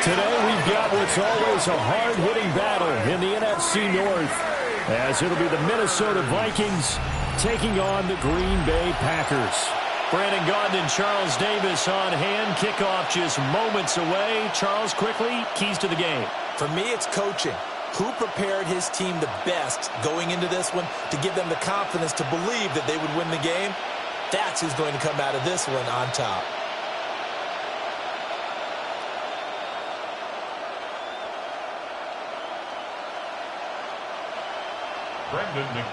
Today we've got what's always a hard-hitting battle in the NFC North, as it'll be the Minnesota Vikings taking on the Green Bay Packers. Brandon Gaudin and Charles Davis on hand. Kickoff just moments away. Charles, quickly, keys to the game. For me, it's coaching. Who prepared his team the best going into this one to give them the confidence to believe that they would win the game? That's who's going to come out of this one on top.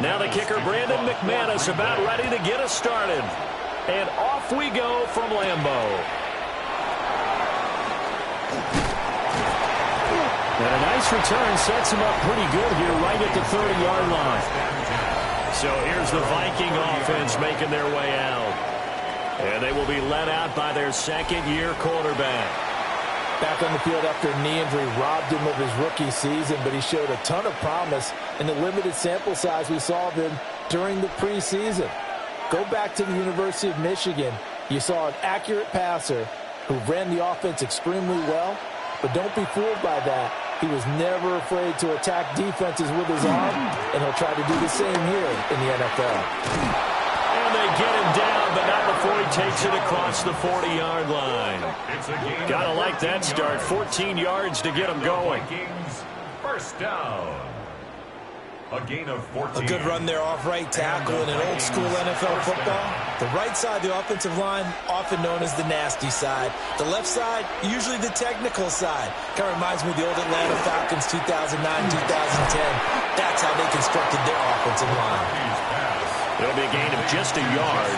Now the kicker, Brandon McManus, about ready to get us started. And off we go from Lambeau. And a nice return sets him up pretty good here right at the 30-yard line. So here's the Viking offense making their way out. And they will be led out by their second-year quarterback. Back on the field after a knee injury robbed him of his rookie season, but he showed a ton of promise in the limited sample size we saw of him during the preseason. Go back to the University of Michigan. You saw an accurate passer who ran the offense extremely well, but don't be fooled by that. He was never afraid to attack defenses with his arm, and he'll try to do the same here in the NFL. And they get him down, but not before he takes it across the 40-yard line. Gotta like that start. 14 yards to get him going. First down. A gain of 14. A good run there off right tackle in an old-school NFL football. The right side, the offensive line, often known as the nasty side. The left side, usually the technical side. Kind of reminds me of the old Atlanta Falcons 2009, 2010. That's how they constructed their offensive line. It'll be a gain of just a yard,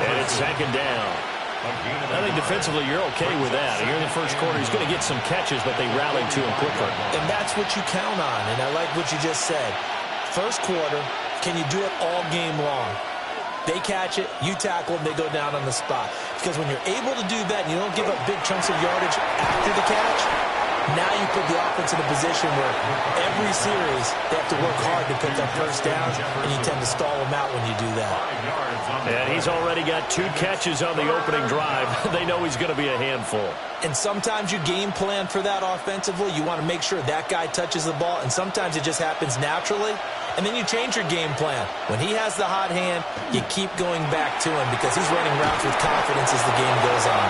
and it's second down. I think defensively you're okay with that. Here in the first quarter, he's going to get some catches, but they rallied to him quickly. And that's what you count on, and I like what you just said. First quarter, can you do it all game long? They catch it, you tackle them, they go down on the spot. Because when you're able to do that and you don't give up big chunks of yardage after the catch, now you put the offense in a position where every series they have to work hard to put that first down, and you tend to stall them out when you do that. And he's already got 2 catches on the opening drive. They know he's going to be a handful. And sometimes you game plan for that offensively. You want to make sure that guy touches the ball, and sometimes it just happens naturally. And then you change your game plan. When he has the hot hand, you keep going back to him because he's running routes with confidence as the game goes on.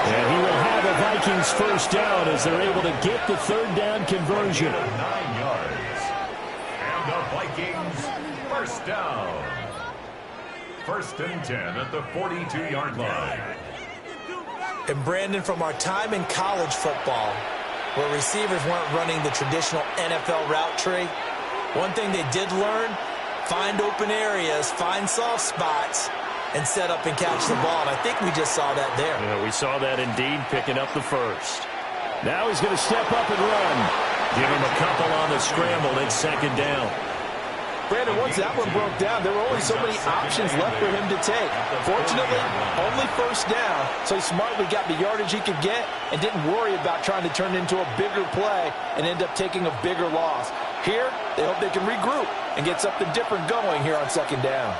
And he will have a Vikings first down as they're able to get the third down conversion. 9 yards. And the Vikings first down. First and 10 at the 42-yard line. And Brandon, from our time in college football, where receivers weren't running the traditional NFL route tree, one thing they did learn, find open areas, find soft spots, and set up and catch the ball. And I think we just saw that there. Yeah, we saw that indeed, picking up the first. Now he's going to step up and run. Give him a couple on the scramble. It's second down. Brandon, once that one broke down, there were only so many options left for him to take. Fortunately, only first down, so he smartly got the yardage he could get and didn't worry about trying to turn it into a bigger play and end up taking a bigger loss. Here, they hope they can regroup and get something different going here on second down.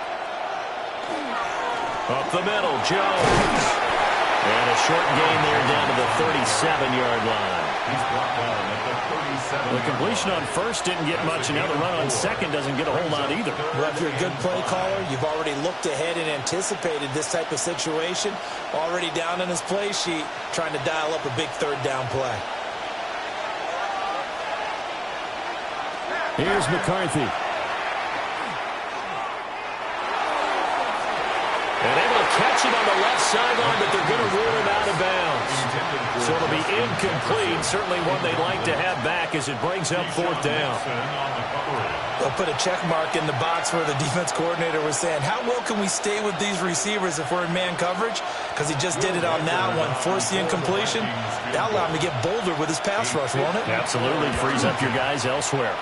Up the middle, Jones. And a short gain there down to the 37-yard line. He's brought down at the 37. The completion on first didn't get much, and now the run on second doesn't get a whole lot either. Well, if you're a good play caller, you've already looked ahead and anticipated this type of situation. Already down in his play sheet, trying to dial up a big third down play. Here's McCarthy. And able to catch it on the left sideline, but they're going to rule it out of bounds. So it'll be incomplete. Certainly one they'd like to have back as it brings up fourth down. They'll put a check mark in the box where the defense coordinator was saying, how well can we stay with these receivers if we're in man coverage? Because he just did it on that one, forced the incompletion. That'll allow him to get bolder with his pass rush, won't it? Absolutely. Frees up your guys elsewhere.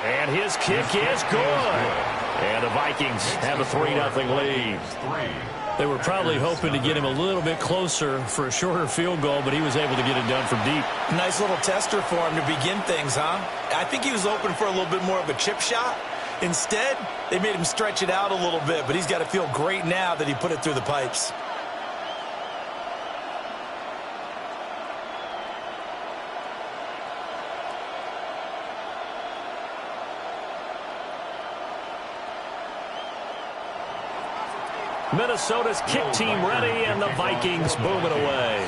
And his kick is good. And the Vikings have a 3-0 lead. They were probably hoping to get him a little bit closer for a shorter field goal, but he was able to get it done from deep. Nice little tester for him to begin things, huh? I think he was open for a little bit more of a chip shot. Instead, they made him stretch it out a little bit, but he's got to feel great now that he put it through the pipes. Minnesota's kick team ready, and the Vikings boom it away.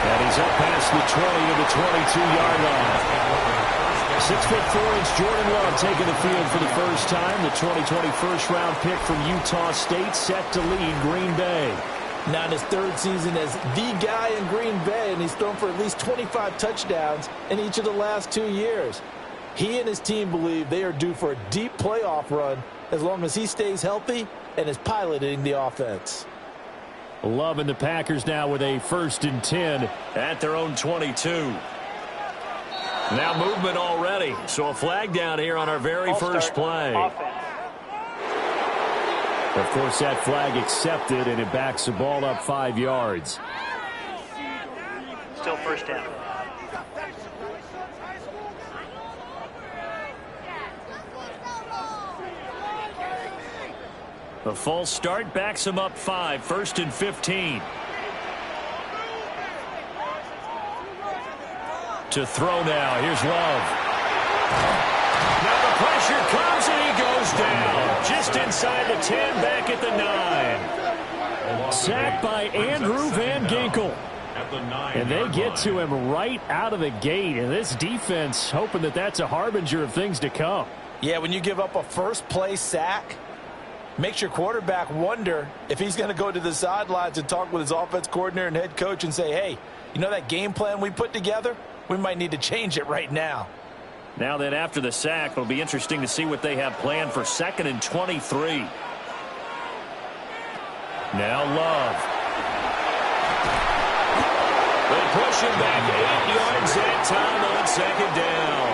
And he's up past the 20 to the 22-yard line. 6'4" Jordan Love taking the field for the first time. The 2020 first-round pick from Utah State set to lead Green Bay. Now in his third season as the guy in Green Bay, and he's thrown for at least 25 touchdowns in each of the last 2 years. He and his team believe they are due for a deep playoff run as long as he stays healthy and is piloting the offense. Love and the Packers now with a 1st and 10 at their own 22. Now movement already, so a flag down here on our very first play. Of course, that flag accepted, and it backs the ball up 5 yards. Still first down. A false start backs him up 5, 1st and 15. To throw now. Here's Love. Now the pressure comes and he goes down. Just inside the 10, back at the 9. Sacked by Andrew Van Ginkel. And they get to him right out of the gate. And this defense hoping that that's a harbinger of things to come. Yeah, when you give up a first-play sack, makes your quarterback wonder if he's going to go to the sidelines and talk with his offense coordinator and head coach and say, hey, you know that game plan we put together? We might need to change it right now. Now then, after the sack, it'll be interesting to see what they have planned for 2nd and 23. Now Love. They push him back 8 yards that time on 2nd down.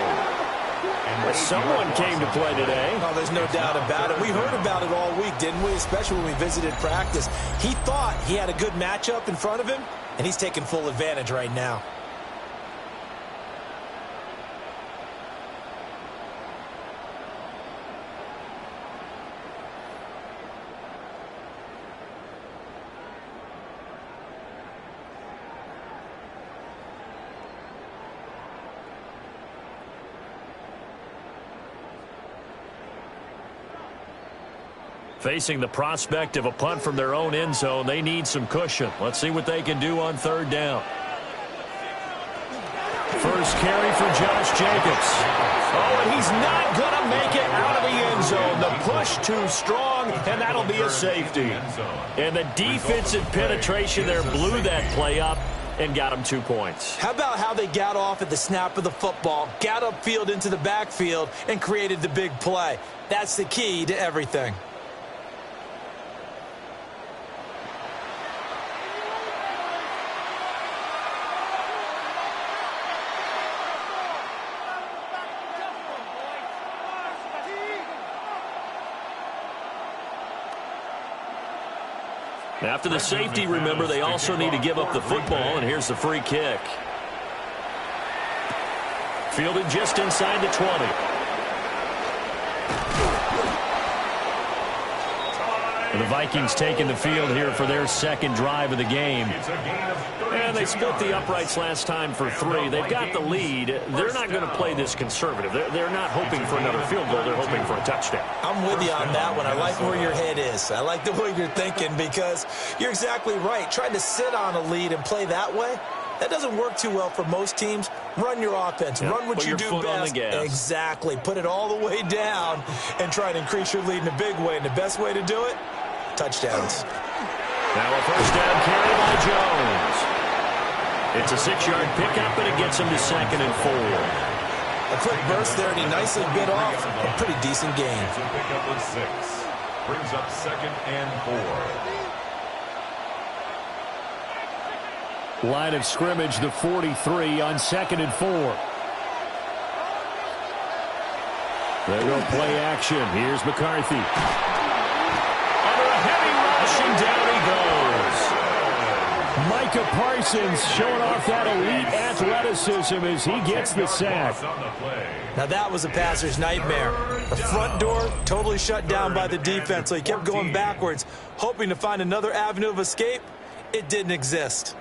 Someone came to play today. Oh, there's no doubt about it. We heard about it all week, didn't we? Especially when we visited practice. He thought he had a good matchup in front of him, and he's taking full advantage right now. Facing the prospect of a punt from their own end zone, they need some cushion. Let's see what they can do on 3rd down. First carry for Josh Jacobs. Oh, and he's not going to make it out of the end zone. The push too strong, and that'll be a safety. And the defensive penetration there blew that play up and got him 2 points. How about how they got off at the snap of the football, got upfield into the backfield, and created the big play? That's the key to everything. After the safety, remember, they also need to give up the football, and here's the free kick. Fielded just inside the 20. And the Vikings taking the field here for their 2nd drive of the game. And they split the uprights last time for 3. They've got the lead. They're not going to play this conservative. They're not hoping for another field goal. They're hoping for a touchdown. I'm with you on that one. I like where your head is. I like the way you're thinking because you're exactly right. Trying to sit on a lead and play that way, that doesn't work too well for most teams. Run your offense. Yep. Run what you do best. Exactly. Put it all the way down and try to increase your lead in a big way. And the best way to do it, touchdowns. Now a first down carry by Jones. It's a 6-yard pickup, and it gets him to 2nd and 4. A quick burst there, and he nicely bit off a pretty decent gain. Pickup of 6. Brings up 2nd and 4. Line of scrimmage, the 43 on 2nd and 4. There go play action. Here's McCarthy. Under a heavy rush, and down he goes. Micah Parsons showing off that elite athleticism as he gets the sack. Now that was a passer's nightmare. The front door totally shut down by the defense, so he kept going backwards, hoping to find another avenue of escape. It didn't exist.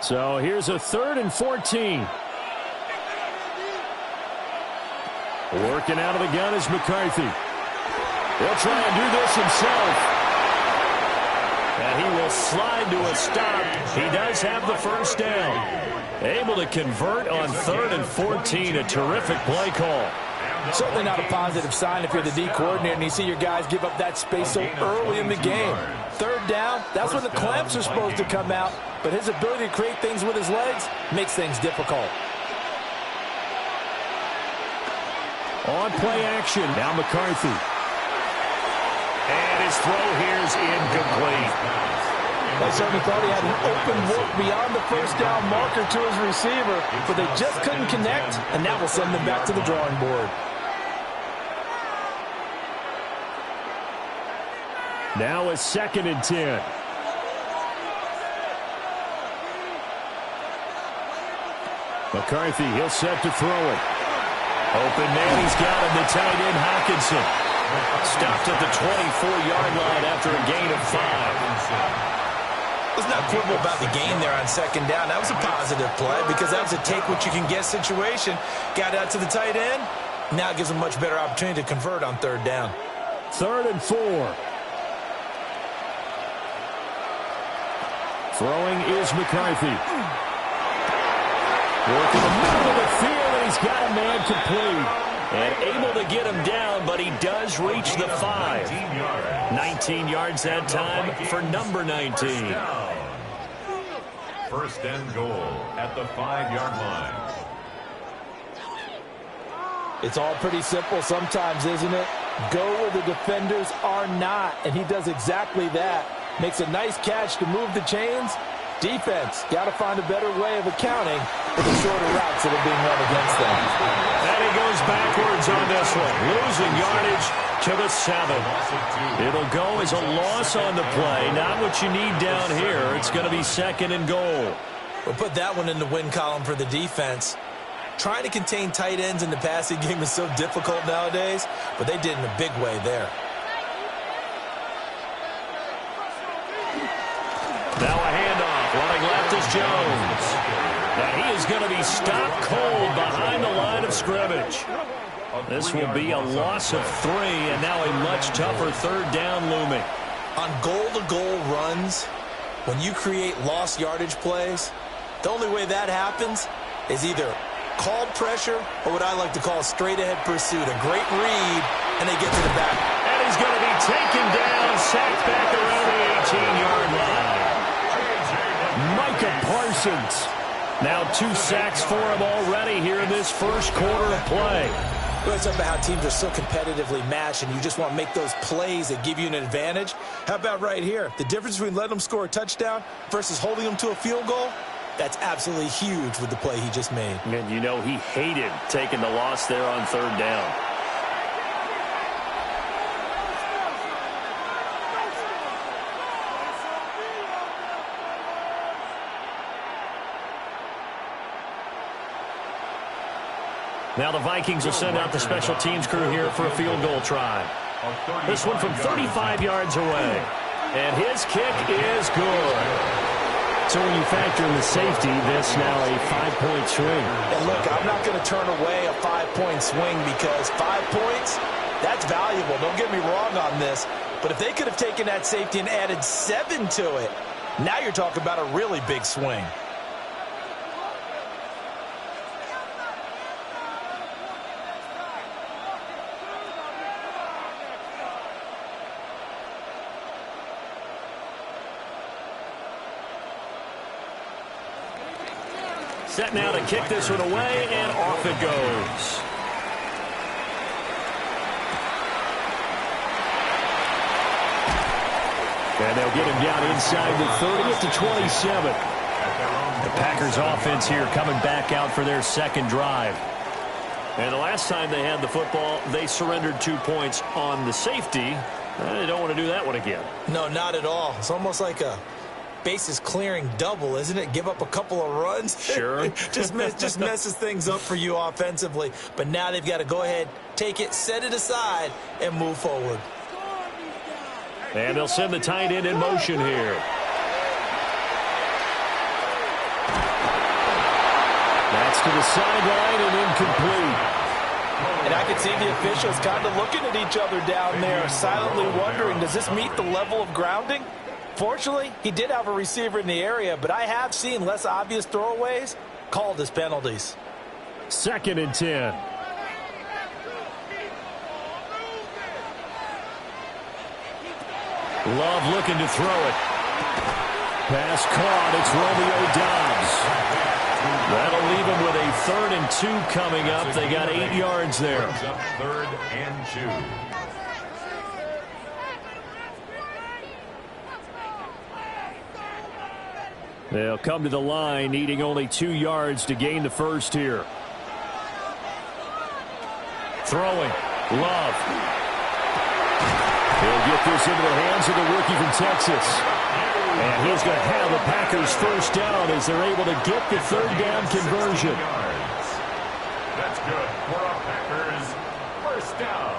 So here's a 3rd and 14. Working out of the gun is McCarthy. He'll try and do this himself. And he will slide to a stop. He does have the first down. Able to convert on 3rd and 14. A terrific play call. Certainly not a positive sign if you're the D coordinator and you see your guys give up that space so early in the game. 3rd down, that's when the clamps are supposed to come out. But his ability to create things with his legs makes things difficult. On play action, now McCarthy. And his throw here is incomplete. They certainly thought he had an open look beyond the first down marker to his receiver, but they just couldn't connect, and that will send them back to the drawing board. Now a 2nd and 10. McCarthy, he'll set to throw it. Open man, he's got him, the tight end, Hockenson. Stopped at the 24-yard line after a gain of 5. Let's not quibble about the gain there on 2nd down. That was a positive play because that was a take-what-you-can-get situation. Got out to the tight end. Now it gives him a much better opportunity to convert on 3rd down. 3rd and 4. Throwing is McCarthy. Working the middle of the field, and he's got a man complete. And able to get him down, but he does reach the 5. 19 yards that time for number 19. 1st and goal at the 5-yard line. It's all pretty simple sometimes, isn't it? Go where the defenders are not, and he does exactly that. Makes a nice catch to move the chains. Defense, got to find a better way of accounting for the shorter routes that are being run against them. And he goes backwards on this one, losing yardage to the 7. It'll go as a loss on the play. Not what you need down here. It's going to be 2nd and goal. We'll put that one in the win column for the defense. Trying to contain tight ends in the passing game is so difficult nowadays, but they did in a big way there. Now a handoff. Running left is Jones. And he is going to be stopped cold behind the line of scrimmage. This will be a loss of 3, and now a much tougher 3rd down looming. On goal-to-goal runs, when you create lost yardage plays, the only way that happens is either called pressure or what I like to call straight-ahead pursuit. A great read, and they get to the back. And he's going to be taken down, sacked back around the 18-yard line. Micah Parsons. Now 2 sacks for him already here in this first quarter of play. Let's talk about how teams are so competitively matched and you just want to make those plays that give you an advantage. How about right here? The difference between letting them score a touchdown versus holding them to a field goal, that's absolutely huge with the play he just made. And you know he hated taking the loss there on 3rd down. Now the Vikings will send out the special teams crew here for a field goal try. This one from 35 yards away. And his kick is good. So when you factor in the safety, this now a 5-point swing. And look, I'm not going to turn away a 5-point swing because 5 points, that's valuable. Don't get me wrong on this. But if they could have taken that safety and added 7 to it, now you're talking about a really big swing. Set now to kick this one away, and off it goes. And they'll get him down inside the 30 at the 27. The Packers offense here coming back out for their 2nd drive. And the last time they had the football, they surrendered 2 points on the safety. They don't want to do that one again. No, not at all. It's almost like a bases clearing double, isn't it? Give up a couple of runs. Sure. just messes things up for you offensively. But now they've got to go ahead, take it, set it aside, and move forward. And they'll send the tight end in motion here. Gets to the sideline and incomplete. And I can see the officials kind of looking at each other down there, silently wondering, does this meet the level of grounding? Fortunately, he did have a receiver in the area, but I have seen less obvious throwaways called as penalties. 2nd and 10. Love looking to throw it. Pass caught. It's Romeo Doubs. That'll leave him with a 3rd and 2 coming up. They got 8 yards there. 3rd and 2. They'll come to the line, needing only 2 yards to gain the first here. Throwing. Love. He'll get this into the hands of the rookie from Texas. And he's going to have the Packers first down as they're able to get the 3rd down conversion. That's good for a Packers first down.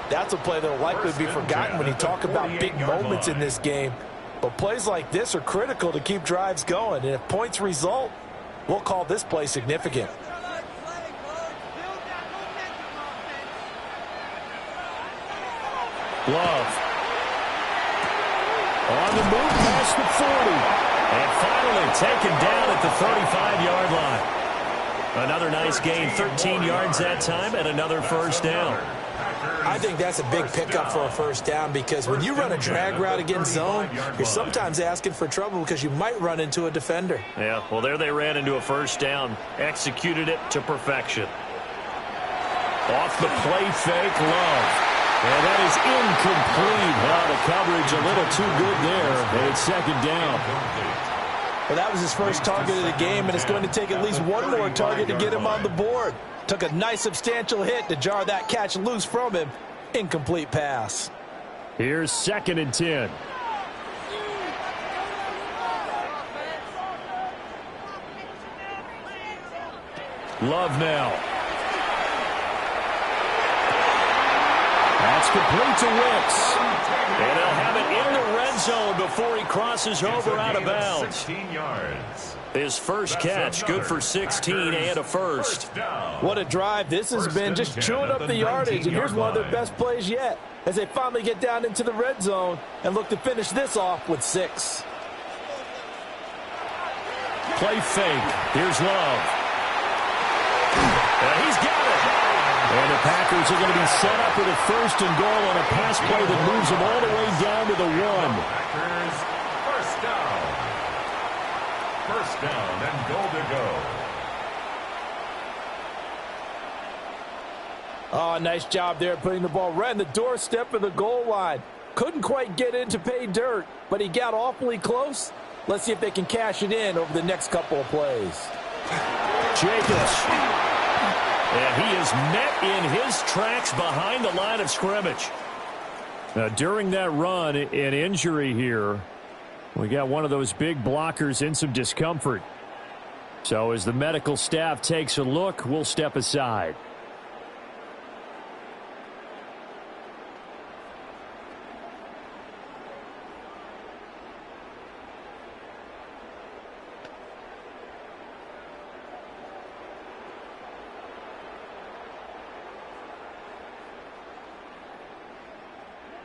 That's a play that will likely be forgotten when you talk about big moments in this game. But plays like this are critical to keep drives going. And if points result, we'll call this play significant. Love. On the move past the 40. And finally taken down at the 35-yard line. Another nice gain, 13 yards that time, and another first down. I think that's a big pickup for a first down because when you run a drag route against zone, you're sometimes asking for trouble because you might run into a defender. Yeah, well, there they ran into a first down. Executed it to perfection. Off the play fake, Love. And that is incomplete. Well, the coverage a little too good there. And it's 2nd down. Well, that was his first target of the game, and it's going to take at least one more target to get him on the board. Took a nice substantial hit to jar that catch loose from him. Incomplete pass. Here's 2nd and 10. Love now. That's complete to Wicks. And they'll have it in the red zone before he crosses over out of bounds. 16 yards. His first catch, good for 16 and a first. What a drive this has been, just chewing up the yardage. And here's one of their best plays yet as they finally get down into the red zone and look to finish this off with 6. Play fake. Here's Love. And he's got it. And the Packers are going to be set up with a 1st and goal on a pass play that moves them all the way down to the 1. Packers first down. First down and goal to go. Oh, nice job there putting the ball right in the doorstep of the goal line. Couldn't quite get in to pay dirt, but he got awfully close. Let's see if they can cash it in over the next couple of plays. Jacobs. And he is met in his tracks behind the line of scrimmage. Now, during that run, an injury here. We got one of those big blockers in some discomfort. So as the medical staff takes a look, we'll step aside.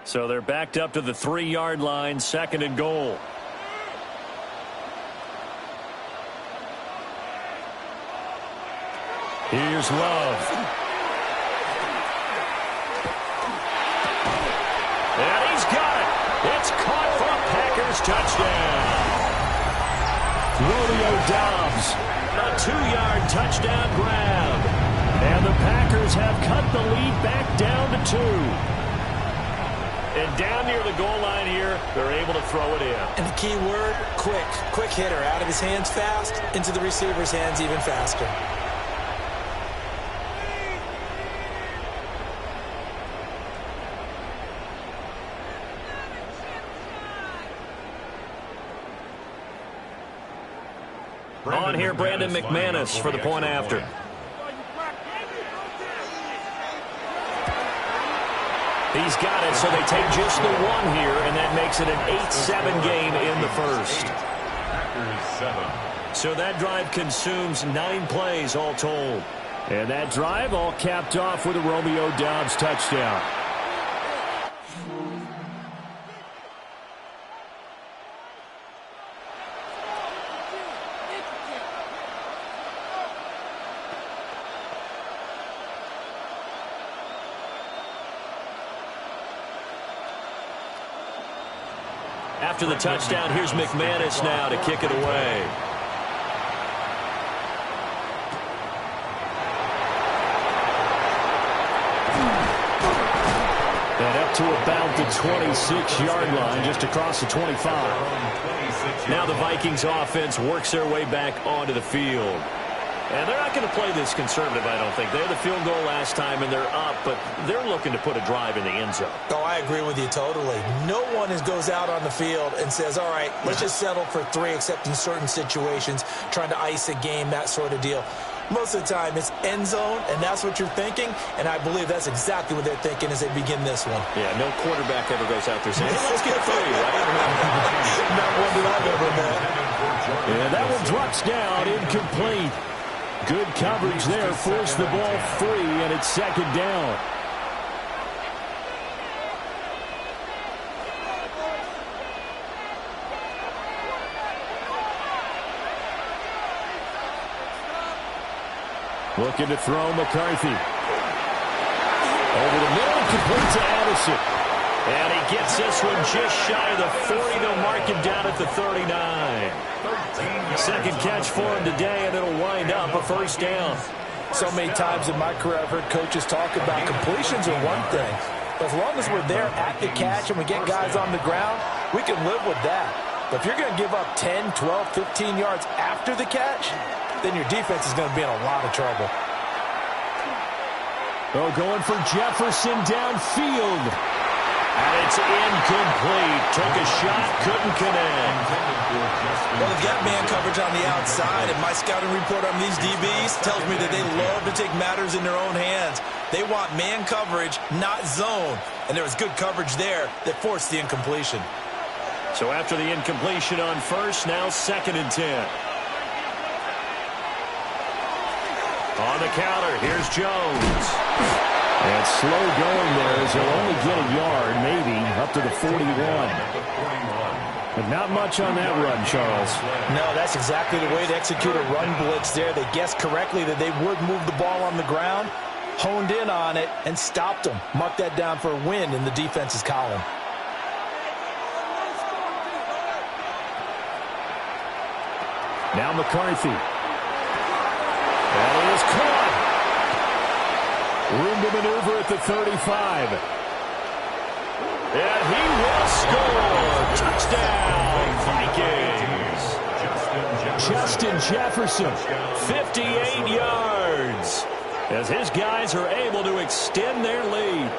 So they're backed up to the 3-yard line, 2nd and goal. Here's Love. And he's got it. It's caught for a Packers touchdown. Romeo Doubs, a 2-yard touchdown grab. And the Packers have cut the lead back down to 2. And down near the goal line here, they're able to throw it in. And the key word, quick. Quick hitter. Out of his hands fast, into the receiver's hands even faster. On here, Brandon McManus for the point after. He's got it, so they take just the 1 here, and that makes it an 8-7 game in the first. Packers 7, So that drive consumes 9 plays all told. And that drive all capped off with a Romeo Doubs touchdown. After the touchdown, here's McManus now to kick it away. And up to about the 26-yard line, just across the 25. Now the Vikings offense works their way back onto the field. And they're not going to play this conservative, I don't think. They had the field goal last time, and they're up, but they're looking to put a drive in the end zone. Oh, I agree with you totally. No one goes out on the field and says, all right, let's just settle for 3, except in certain situations, trying to ice a game, that sort of deal. Most of the time, it's end zone, and that's what you're thinking, and I believe that's exactly what they're thinking as they begin this one. Yeah, no quarterback ever goes out there saying, hey, let's get 3, right? Not one that I've ever met. And that one drops down, incomplete. Good coverage there, forced the ball free, and it's 2nd down. Looking to throw McCarthy. Over the middle, complete to Addison. And he gets this one just shy of the 40. They'll mark him down at the 39. 2nd catch for him today, and it'll wind up a 1st down. So many times in my career, I've heard coaches talk about completions are one thing. But as long as we're there at the catch and we get guys on the ground, we can live with that. But if you're going to give up 10, 12, 15 yards after the catch, then your defense is going to be in a lot of trouble. Oh, going for Jefferson downfield. And it's incomplete. Took a shot, couldn't connect. Well, they've got man coverage on the outside, and my scouting report on these DBs tells me that they love to take matters in their own hands. They want man coverage, not zone. And there was good coverage there that forced the incompletion. So after the incompletion on 1st, now 2nd and 10. On the counter, here's Jones. And slow going there as he'll only get a yard, maybe, up to the 41. But not much on that run, Charles. No, that's exactly the way to execute a run blitz there. They guessed correctly that they would move the ball on the ground, honed in on it, and stopped them. Mark that down for a win in the defense's column. Now McCarthy. That is caught. Room to maneuver at the 35. And he will score. Touchdown, Vikings. Justin Jefferson, 58 yards. As his guys are able to extend their lead.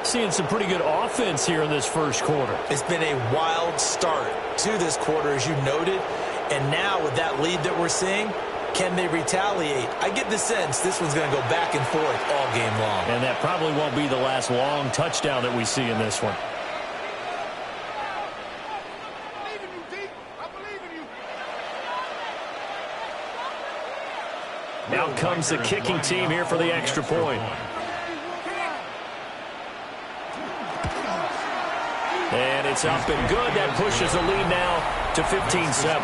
Seeing some pretty good offense here in this 1st quarter. It's been a wild start to this quarter, as you noted. And now with that lead that we're seeing, can they retaliate? I get the sense this one's going to go back and forth all game long. And that probably won't be the last long touchdown that we see in this one. Now comes the kicking team here for the extra point. And it's up and good. That pushes the lead now to 15-7.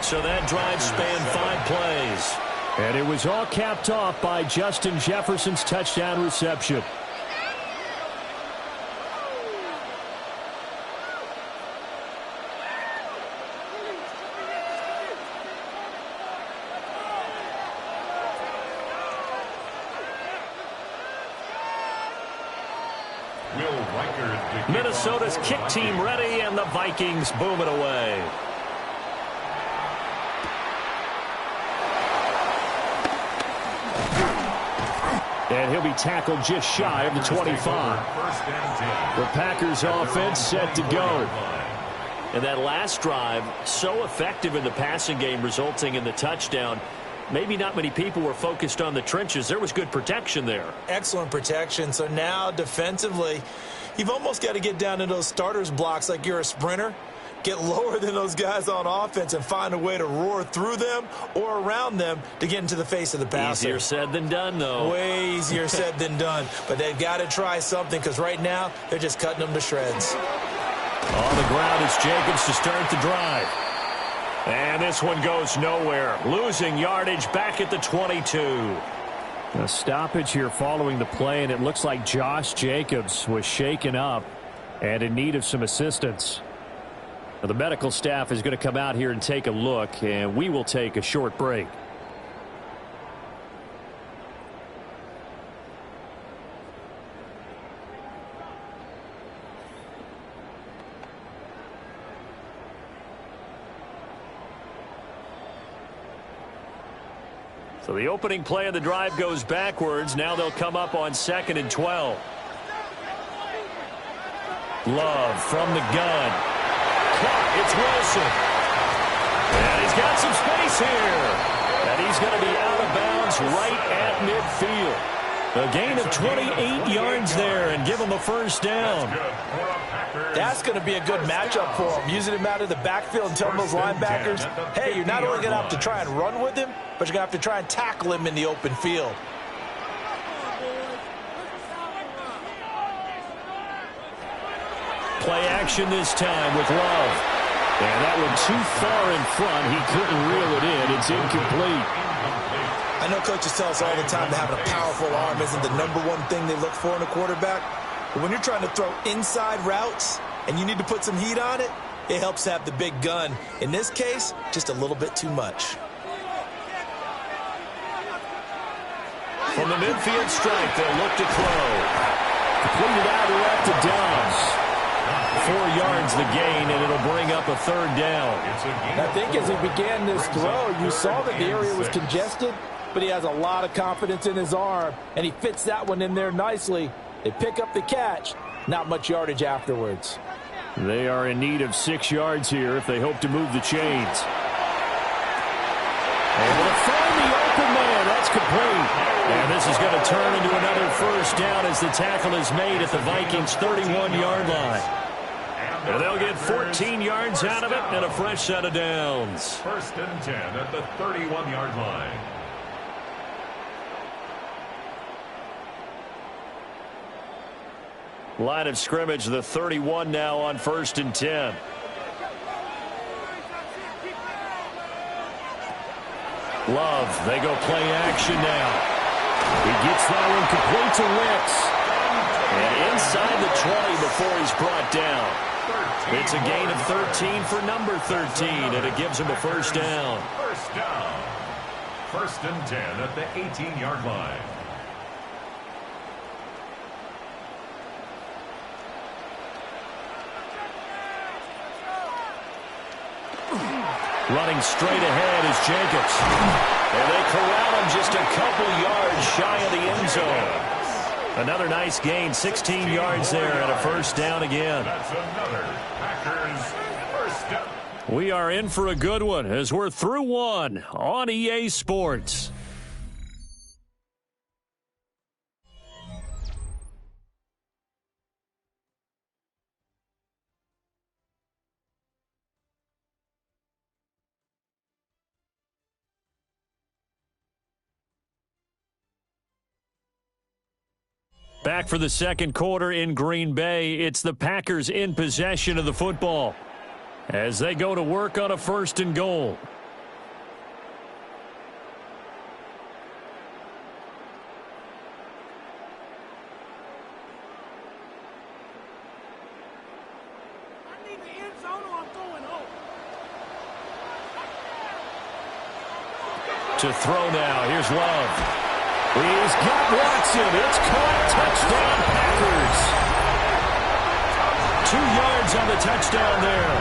So that drive spanned 5 plays. And it was all capped off by Justin Jefferson's touchdown reception. Minnesota's kick team ready, and the Vikings boom it away. And he'll be tackled just shy of the 25. The Packers offense set to go. And that last drive, so effective in the passing game, resulting in the touchdown. Maybe not many people were focused on the trenches. There was good protection there. Excellent protection. So now defensively, you've almost got to get down to those starters blocks like you're a sprinter. get lower than those guys on offense and find a way to roar through them or around them to get into the face of the passer. Easier said than done, though. Way easier said than done. But they've got to try something because right now they're just cutting them to shreds. On the ground, it's Jacobs to start the drive. And this one goes nowhere. Losing yardage back at the 22. A stoppage here following the play, and it looks like Josh Jacobs was shaken up and in need of some assistance. Now, the medical staff is going to come out here and take a look, and we will take a short break. So the opening play of the drive goes backwards. Now they'll come up on 2nd and 12. Love from the gun. Caught. It's Wilson. And he's got some space here. And he's going to be out of bounds right at midfield. A gain of 28 yards there and give him a first down. That's going to be a good matchup for him. Using him out of the backfield and telling those linebackers, hey, you're not only going to have to try and run with him, but you're going to have to try and tackle him in the open field. Play action this time with Love. And that one too far in front. He couldn't reel it in. It's incomplete. I know coaches tell us all the time that having a powerful arm isn't the #1 thing they look for in a quarterback. But when you're trying to throw inside routes and you need to put some heat on it, it helps have the big gun. In this case, just a little bit too much. From the midfield strike, they'll look to throw. Completed out left to Dobbs. 4 yards the gain, and it'll bring up a 3rd down. I think as he began this throw, you saw that the area was congested, but he has a lot of confidence in his arm, and he fits that one in there nicely. They pick up the catch, not much yardage afterwards. They are in need of 6 yards here if they hope to move the chains. Able to find the open man. That's complete. And this is going to turn into another first down as the tackle is made at the Vikings' 31-yard line. And they'll get 14 yards out of it and a fresh set of downs. 1st and 10 at the 31-yard line. Line of scrimmage, the 31 now on 1st and 10. Love, they go play action now. He gets that one complete to Wicks. And inside the 20 before he's brought down. It's a gain of 13 for number 13, and it gives him a first down. First down. 1st and 10 at the 18-yard line. Running straight ahead is Jacobs. And they corral him just a couple yards shy of the end zone. Another nice gain, 16 yards there, and a first down again. That's another Packers first down. We are in for a good one as we're through one on EA Sports. Back for the second quarter in Green Bay. It's the Packers in possession of the football as they go to work on a 1st and goal. I need the end zone or I'm going home. To throw now. Here's Love. He's got Watson. It's caught. Touchdown, Packers. 2 yards on the touchdown there.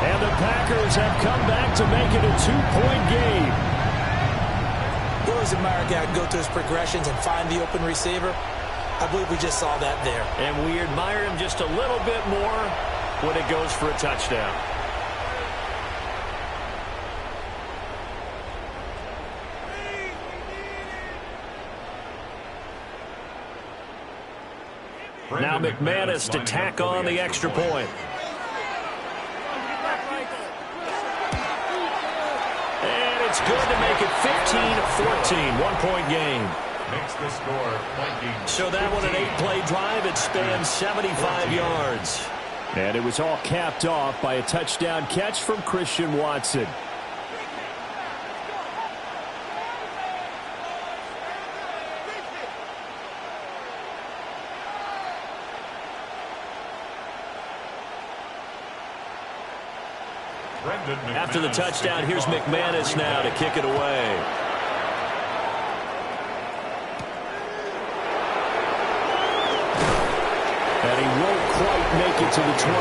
And the Packers have come back to make it a 2-point game. He always admire a guy who can go through his progressions and find the open receiver. I believe we just saw that there. And we admire him just a little bit more when it goes for a touchdown. Now McManus to tack on the extra point. it's good to make it 15-14, one-point game. Makes the score Vikings. So that one, an 8-play drive. It spans 75 yards. And it was all capped off by a touchdown catch from Christian Watson. After the touchdown, here's McManus now to kick it away. And he won't quite make it to the 25.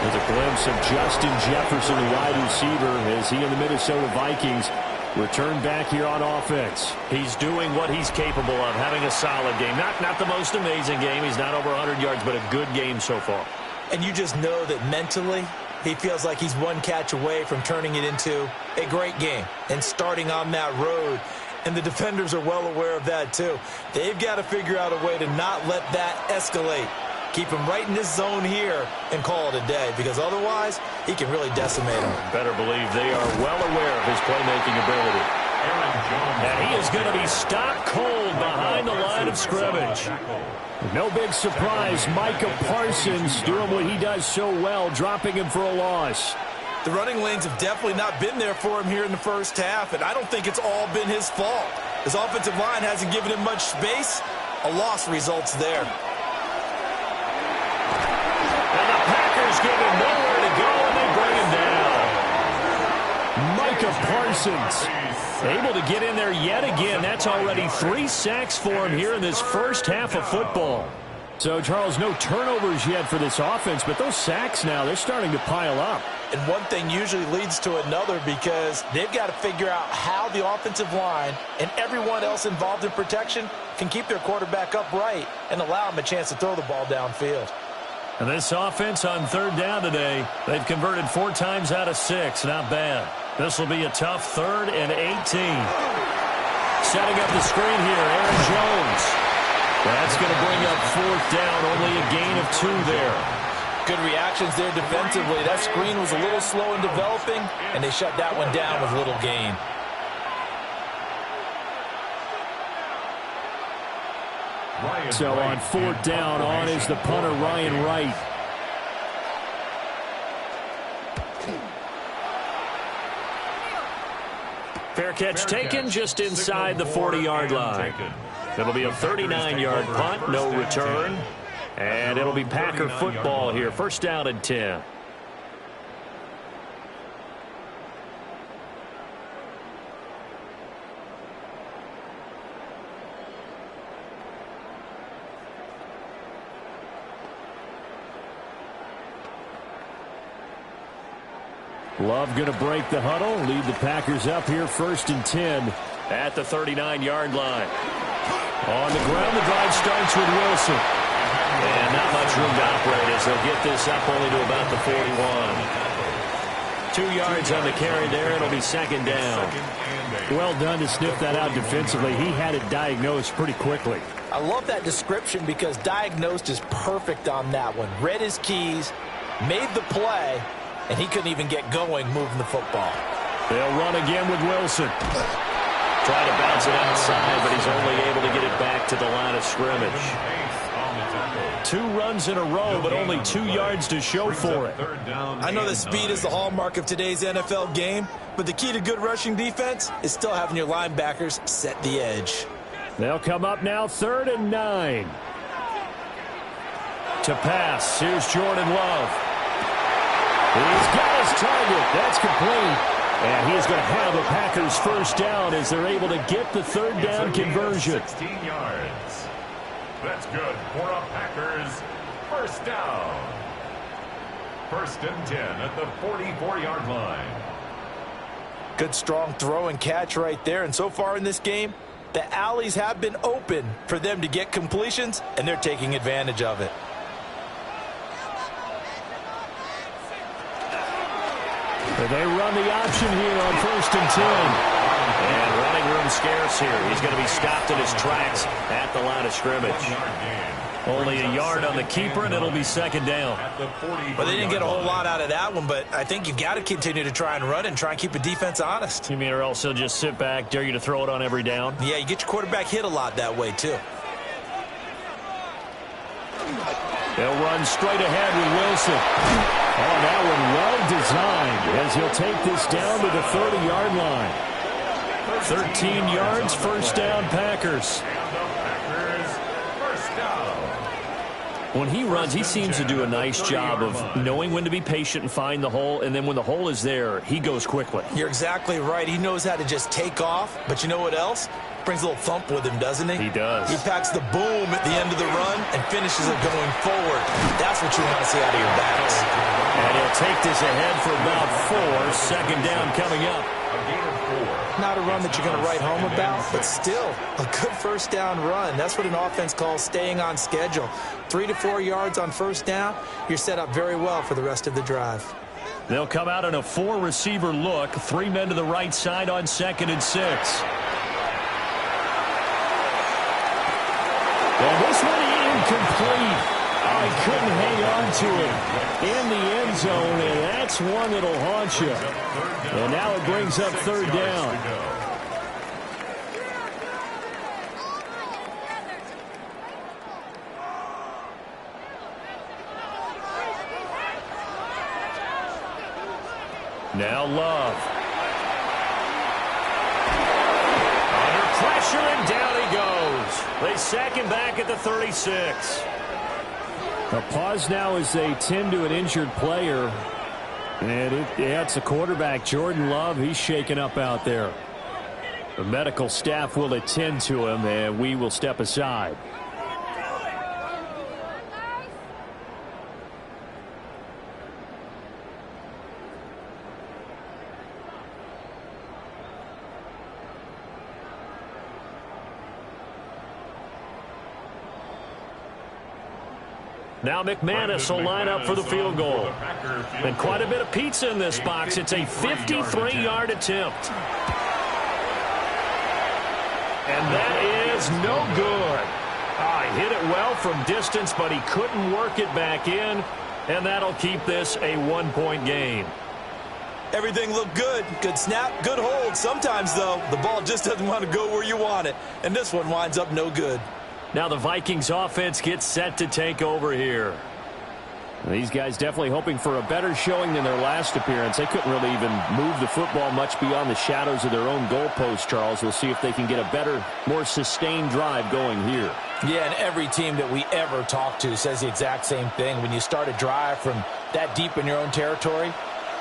There's a glimpse of Justin Jefferson, the wide receiver, as he and the Minnesota Vikings return back here on offense. He's doing what he's capable of, having a solid game. Not the most amazing game. He's not over 100 yards, but a good game so far. And you just know that mentally, he feels like he's one catch away from turning it into a great game and starting on that road. And the defenders are well aware of that, too. They've got to figure out a way to not let that escalate. Keep him right in this zone here and call it a day, because otherwise he can really decimate him. Better believe they are well aware of his playmaking ability. And he is going to be stopped cold behind the line of scrimmage. No big surprise, Micah Parsons doing what he does so well, dropping him for a loss. The running lanes have definitely not been there for him here in the first half, and I don't think it's all been his fault. His offensive line hasn't given him much space. A loss results there. And the Packers give him nowhere to go, and they bring him down. Micah Parsons able to get in there yet again. That's already 3 sacks for him here in this first half of football. So, Charles, no turnovers yet for this offense, but those sacks now, they're starting to pile up. And one thing usually leads to another, because they've got to figure out how the offensive line and everyone else involved in protection can keep their quarterback upright and allow him a chance to throw the ball downfield. And this offense on third down today, they've converted 4 times out of 6. Not bad. This will be a tough 3rd and 18. Setting up the screen here, Aaron Jones. That's going to bring up 4th down, only a gain of 2 there. Good reactions there defensively. That screen was a little slow in developing, and they shut that one down with little gain. So on 4th down, on is the punter, Ryan Wright. Fair catch taken just inside the 40-yard line. It'll be a 39-yard punt, no return. And it'll be Packer football here. 1st down and 10. Love going to break the huddle, lead the Packers up here 1st and 10 at the 39-yard line. On the ground, the drive starts with Wilson. And not much room to operate as they'll get this up only to about the 41. 2 yards on the carry there. It'll be 2nd down. Well done to sniff that out defensively. He had it diagnosed pretty quickly. I love that description, because diagnosed is perfect on that one. Read his keys, made the play, and he couldn't even get going moving the football. They'll run again with Wilson. Try to bounce it outside, but he's only able to get it back to the line of scrimmage. 2 runs in a row, but only 2 yards to show for it. I know that speed is the hallmark of today's NFL game, but the key to good rushing defense is still having your linebackers set the edge. They'll come up now 3rd and 9. To pass, here's Jordan Love. He's got his target. That's complete. And he's going to have the Packers 1st down as they're able to get the 3rd down conversion. 16 yards. That's good for a Packers 1st down. 1st and 10 at the 44-yard line. Good strong throw and catch right there. And so far in this game, the alleys have been open for them to get completions, and they're taking advantage of it. They run the option here on 1st and 10. And running room scarce here. He's going to be stopped in his tracks at the line of scrimmage. Only a yard on the keeper, and it'll be second down. Well, they didn't get a whole lot out of that one, but I think you've got to continue to try and run and try and keep the defense honest. You mean or else he'll just sit back, dare you to throw it on every down? Yeah, you get your quarterback hit a lot that way, too. They'll run straight ahead with Wilson. Oh, that one well designed as he'll take this down to the 30-yard line. 13 yards, first down, Packers. When he runs, he seems to do a nice job of knowing when to be patient and find the hole, and then when the hole is there, he goes quickly. You're exactly right. He knows how to just take off, but you know what else? Brings a little thump with him, doesn't he? He does. He packs the boom at the end of the run and finishes it going forward. That's what you want to see out of your backs. And he'll take this ahead for about 4. Second down coming up. Not a run that you're going to write home about, but still a good first down run. That's what an offense calls staying on schedule. 3 to 4 yards on first down, you're set up very well for the rest of the drive. They'll come out in a 4-receiver look. 3 men to the right side on 2nd and 6. And this one incomplete. I couldn't hang on to it in the end zone, and that's one that'll haunt you. And now it brings up 3rd down. Now Love. Under pressure, and down he goes. They sack him back at the 36. A pause now as they tend to an injured player. And it's a quarterback, Jordan Love. He's shaken up out there. The medical staff will attend to him, and we will step aside. Now McManus will line up for the field goal. And quite a bit of pizza in this box. It's a 53-yard attempt. And that is no good. He hit it well from distance, but he couldn't work it back in. And that'll keep this a 1-point game. Everything looked good. Good snap, good hold. Sometimes, though, the ball just doesn't want to go where you want it. And this one winds up no good. Now the Vikings offense gets set to take over here. These guys definitely hoping for a better showing than their last appearance. They couldn't really even move the football much beyond the shadows of their own goalpost, Charles. We'll see if they can get a better, more sustained drive going here. Yeah, and every team that we ever talk to says the exact same thing. When you start a drive from that deep in your own territory,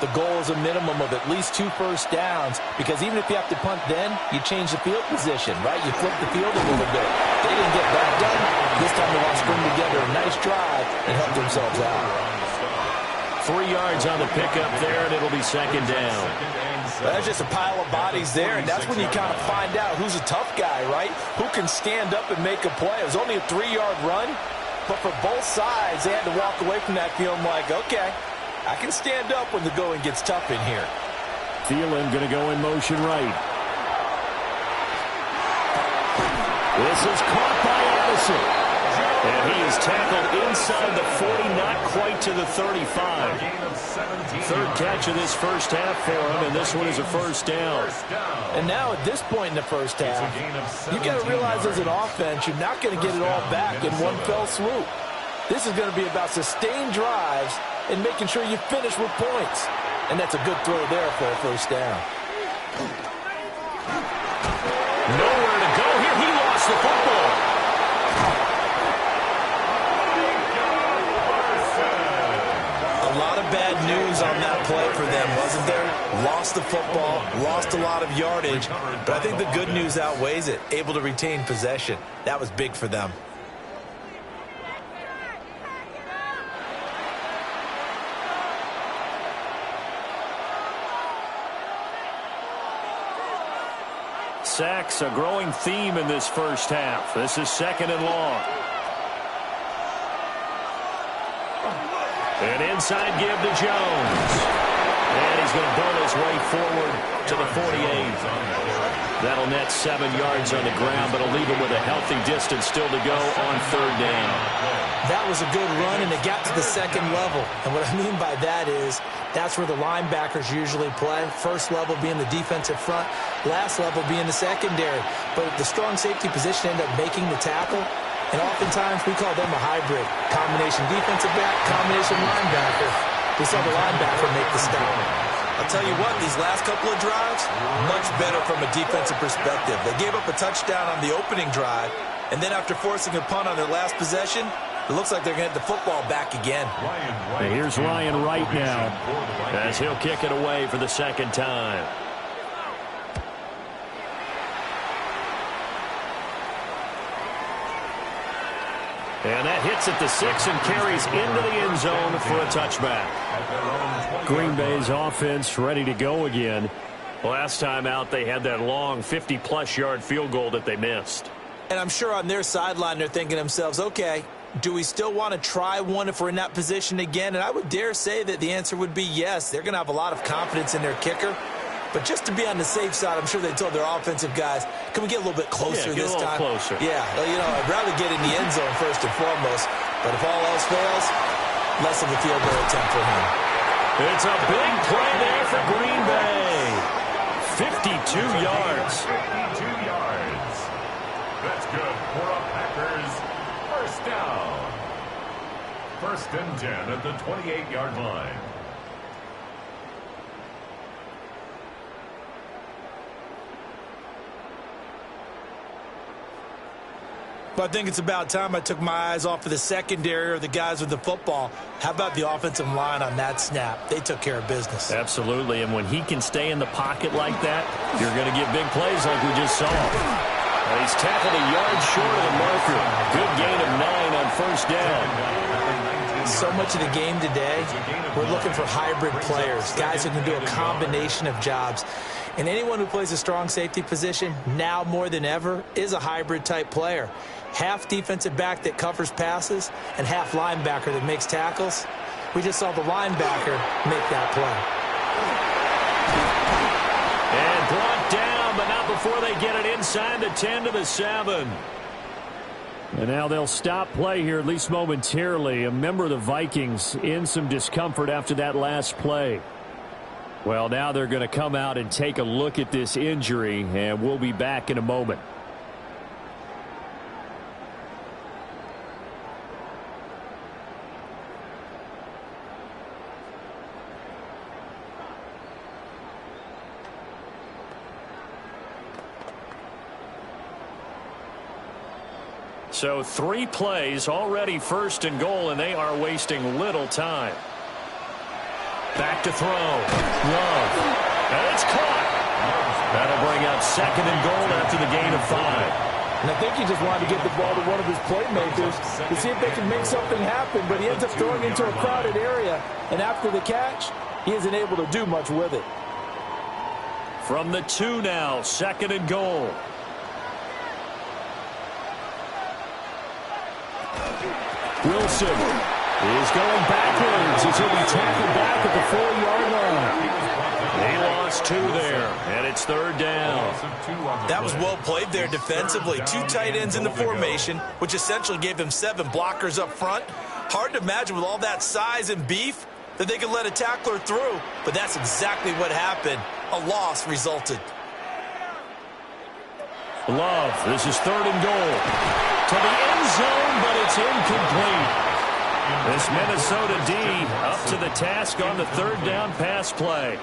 the goal is a minimum of at least 2 first downs, because even if you have to punt then, you change the field position, right? You flip the field a little bit. They didn't get that done. This time they want to string together a nice drive and help themselves out. 3 yards on the pickup there, and it'll be second down. Well, there's just a pile of bodies there, and that's when you kind of find out who's a tough guy, right? Who can stand up and make a play. It was only a 3-yard run, but for both sides, they had to walk away from that feeling like, okay, I can stand up when the going gets tough in here. Thielen going to go in motion right. This is caught by Addison. And he is tackled inside the 40, not quite to the 35. 3rd catch of this first half for him, and this one is a first down. And now at this point in the first half, you've got to realize as an offense, you're not going to get it all back in one fell swoop. This is going to be about sustained drives and making sure you finish with points. And that's a good throw there for a first down. Nowhere to go here. He lost the football. A lot of bad news on that play for them, wasn't there? Lost the football, lost a lot of yardage, but I think the good news outweighs it. Able to retain possession. That was big for them. Sacks, a growing theme in this first half. This is 2nd and long. An inside give to Jones. And he's going to burn his way forward to the 48. That'll net 7 yards on the ground, but it'll leave him with a healthy distance still to go on 3rd down. That was a good run, and it got to the 2nd level. And what I mean by that is that's where the linebackers usually play. First level being the defensive front, last level being the secondary. But the strong safety position ended up making the tackle, and oftentimes we call them a hybrid. Combination defensive back, combination linebacker. We saw the linebacker make the stop. I'll tell you what, these last couple of drives, much better from a defensive perspective. They gave up a touchdown on the opening drive, and then after forcing a punt on their last possession, it looks like they're going to get the football back again. And here's Ryan Wright now as he'll kick it away for the 2nd time. And that hits at the 6 and carries into the end zone for a touchback. Green Bay's offense ready to go again. Last time out, they had that long 50-plus yard field goal that they missed. And I'm sure on their sideline they're thinking to themselves, okay, do we still want to try one if we're in that position again? And I would dare say that the answer would be yes. They're going to have a lot of confidence in their kicker. But just to be on the safe side, I'm sure they told their offensive guys, can we get a little bit closer this time? Closer. Yeah, well, you know, I'd rather get in the end zone first and foremost. But if all else fails, less of a field goal attempt for him. It's a big play there for Green Bay. 52 yards. 52 yards. That's good for a Packers first down. 1st and 10 at the 28-yard line. But I think it's about time I took my eyes off of the secondary or the guys with the football. How about the offensive line on that snap? They took care of business. Absolutely, and when he can stay in the pocket like that, you're going to get big plays like we just saw. He's tackled a yard short of the marker. Good gain of 9 on 1st down. So much of the game today, we're looking for hybrid players, guys who can do a combination of jobs. And anyone who plays a strong safety position, now more than ever, is a hybrid-type player. Half defensive back that covers passes and half linebacker that makes tackles. We just saw the linebacker make that play. And brought down, but not before they get it inside the 10 to the 7. And now they'll stop play here, at least momentarily. A member of the Vikings in some discomfort after that last play. Well, now they're going to come out and take a look at this injury, and we'll be back in a moment. So 3 plays, already 1st and goal, and they are wasting little time. Back to throw. Love. And it's caught. That'll bring up 2nd and goal after the gain of 5. And I think he just wanted to get the ball to one of his playmakers to see if they can make something happen, but he ends up throwing into a crowded area, and after the catch, he isn't able to do much with it. From the 2 now, 2nd and goal. Wilson is going backwards as he'll be tackled back at the 4-yard line. He lost 2 there, and it's 3rd down. That was well played there defensively. 2 tight ends in the formation, which essentially gave him 7 blockers up front. Hard to imagine with all that size and beef that they could let a tackler through, but that's exactly what happened. A loss resulted. Love, this is 3rd and goal. To the end zone, but it's incomplete. This Minnesota D up to the task on the 3rd down pass play.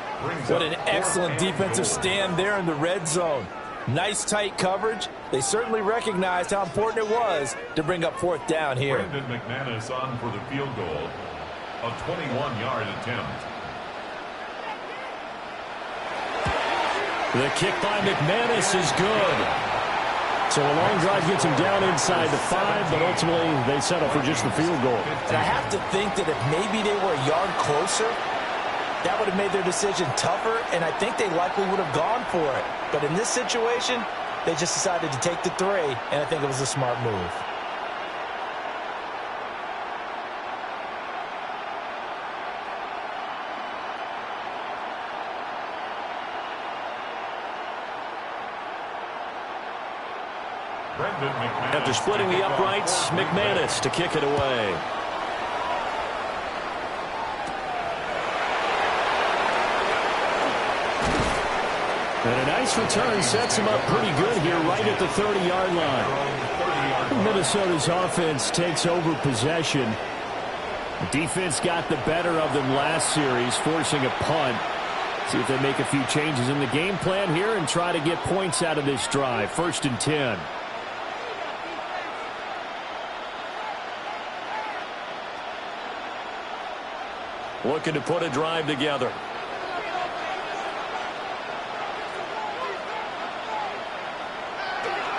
What an excellent defensive stand there in the red zone. Nice tight coverage. They certainly recognized how important it was to bring up 4th down here. Brandon McManus on for the field goal. A 21-yard attempt. The kick by McManus is good. So a long drive gets him down inside the 5, but ultimately they settle for just the field goal. And I have to think that if maybe they were a yard closer, that would have made their decision tougher, and I think they likely would have gone for it. But in this situation, they just decided to take the 3, and I think it was a smart move. After splitting the uprights, McManus to kick it away. And a nice return sets him up pretty good here right at the 30-yard line. Minnesota's offense takes over possession. The defense got the better of them last series, forcing a punt. See if they make a few changes in the game plan here and try to get points out of this drive. 1st and 10. Looking to put a drive together.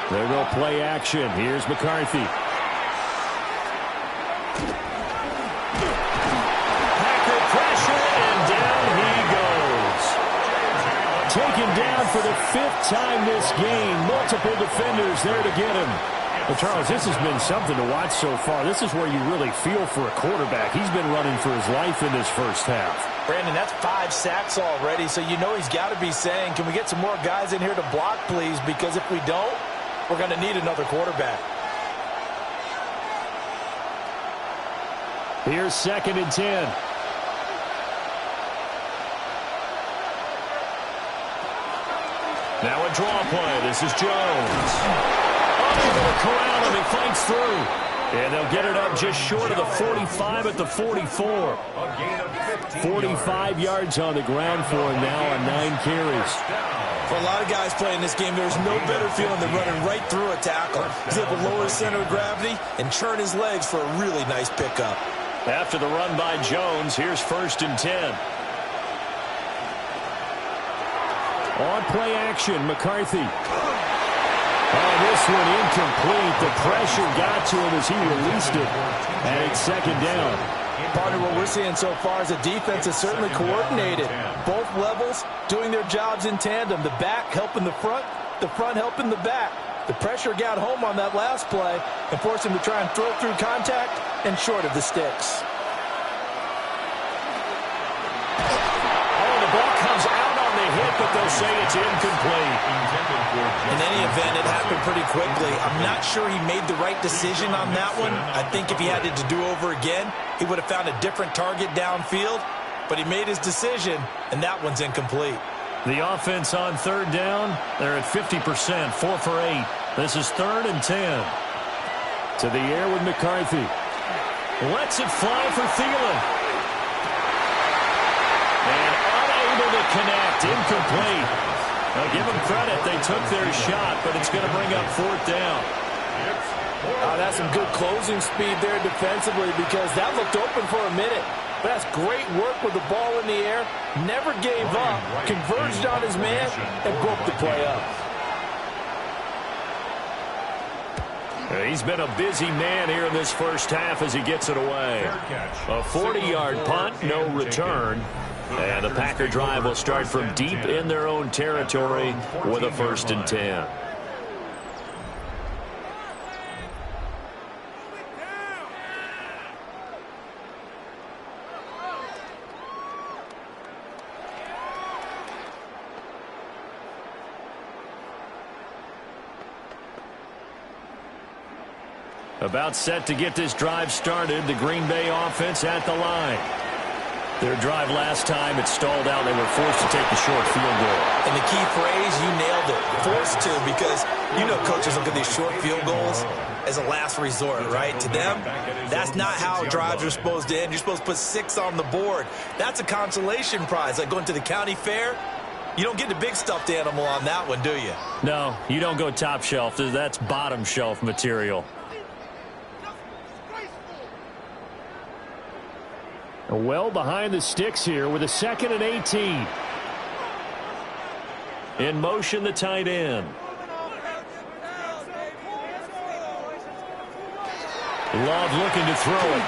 There go play action. Here's McCarthy. Packer pressure, and down he goes. Taken down for the 5th time this game. Multiple defenders there to get him. Well, Charles, this has been something to watch so far. This is where you really feel for a quarterback. He's been running for his life in this first half. Brandon, that's 5 sacks already, so you know he's got to be saying, can we get some more guys in here to block, please? Because if we don't, we're going to need another quarterback. Here's 2nd and 10. Now a draw play. This is Jones. Unable to corral him. He fights through. And they'll get it up just short of the 45 at the 44. 45 yards on the ground for him now on 9 carries. For a lot of guys playing this game, there's no better feeling than running right through a tackle. He's able to lower his center of gravity and turn his legs for a really nice pickup. After the run by Jones, here's 1st and 10. On play action, McCarthy. Oh, this one incomplete. The pressure got to him as he released it. And it's 2nd down. Partner, what we're seeing so far is the defense is certainly coordinated. Both levels doing their jobs in tandem. The back helping the front helping the back. The pressure got home on that last play and forced him to try and throw through contact and short of the sticks. Oh, the ball comes out on the hit, but they'll say it's incomplete. In any event, it happened pretty quickly. I'm not sure he made the right decision on that one. I think if he had it to do over again, he would have found a different target downfield. But he made his decision, and that one's incomplete. The offense on 3rd down, they're at 50%, 4 for 8. This is 3rd and 10. To the air with McCarthy. Lets it fly for Thielen. And unable to connect, incomplete. Now give them credit, they took their shot, but it's going to bring up 4th down. That's some good closing speed there defensively because that looked open for a minute. But that's great work with the ball in the air. Never gave up, converged on his man, and broke the play up. He's been a busy man here in this first half as he gets it away. A 40-yard punt, no return. And the Packer drive will start from deep in their own territory with a 1st and 10. About set to get this drive started. The Green Bay offense at the line. Their drive last time, it stalled out. They were forced to take the short field goal. And the key phrase, you nailed it, forced to, because you know coaches look at these short field goals as a last resort, right? To them, that's not how drives are supposed to end. You're supposed to put 6 on the board. That's a consolation prize, like going to the county fair. You don't get the big stuffed animal on that one, do you? No, you don't go top shelf. That's bottom shelf material. Well behind the sticks here with a 2nd and 18. In motion, the tight end. Love looking to throw it.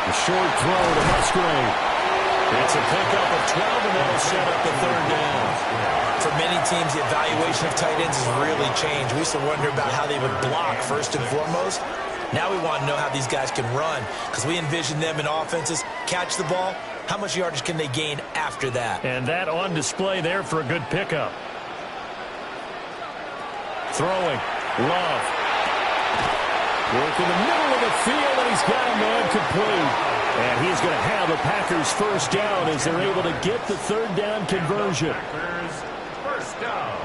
A short throw to Musgrave. It's a pickup of 12, and that'll set up the 3rd down. For many teams, the evaluation of tight ends has really changed. We used to wonder about how they would block first and foremost. Now we want to know how these guys can run because we envision them in offenses, catch the ball. How much yardage can they gain after that? And that on display there for a good pickup. Throwing. Love. Work in the middle of the field, and he's got a man complete. And he's going to have the Packers first down as they're able to get the third down conversion. Packers first down.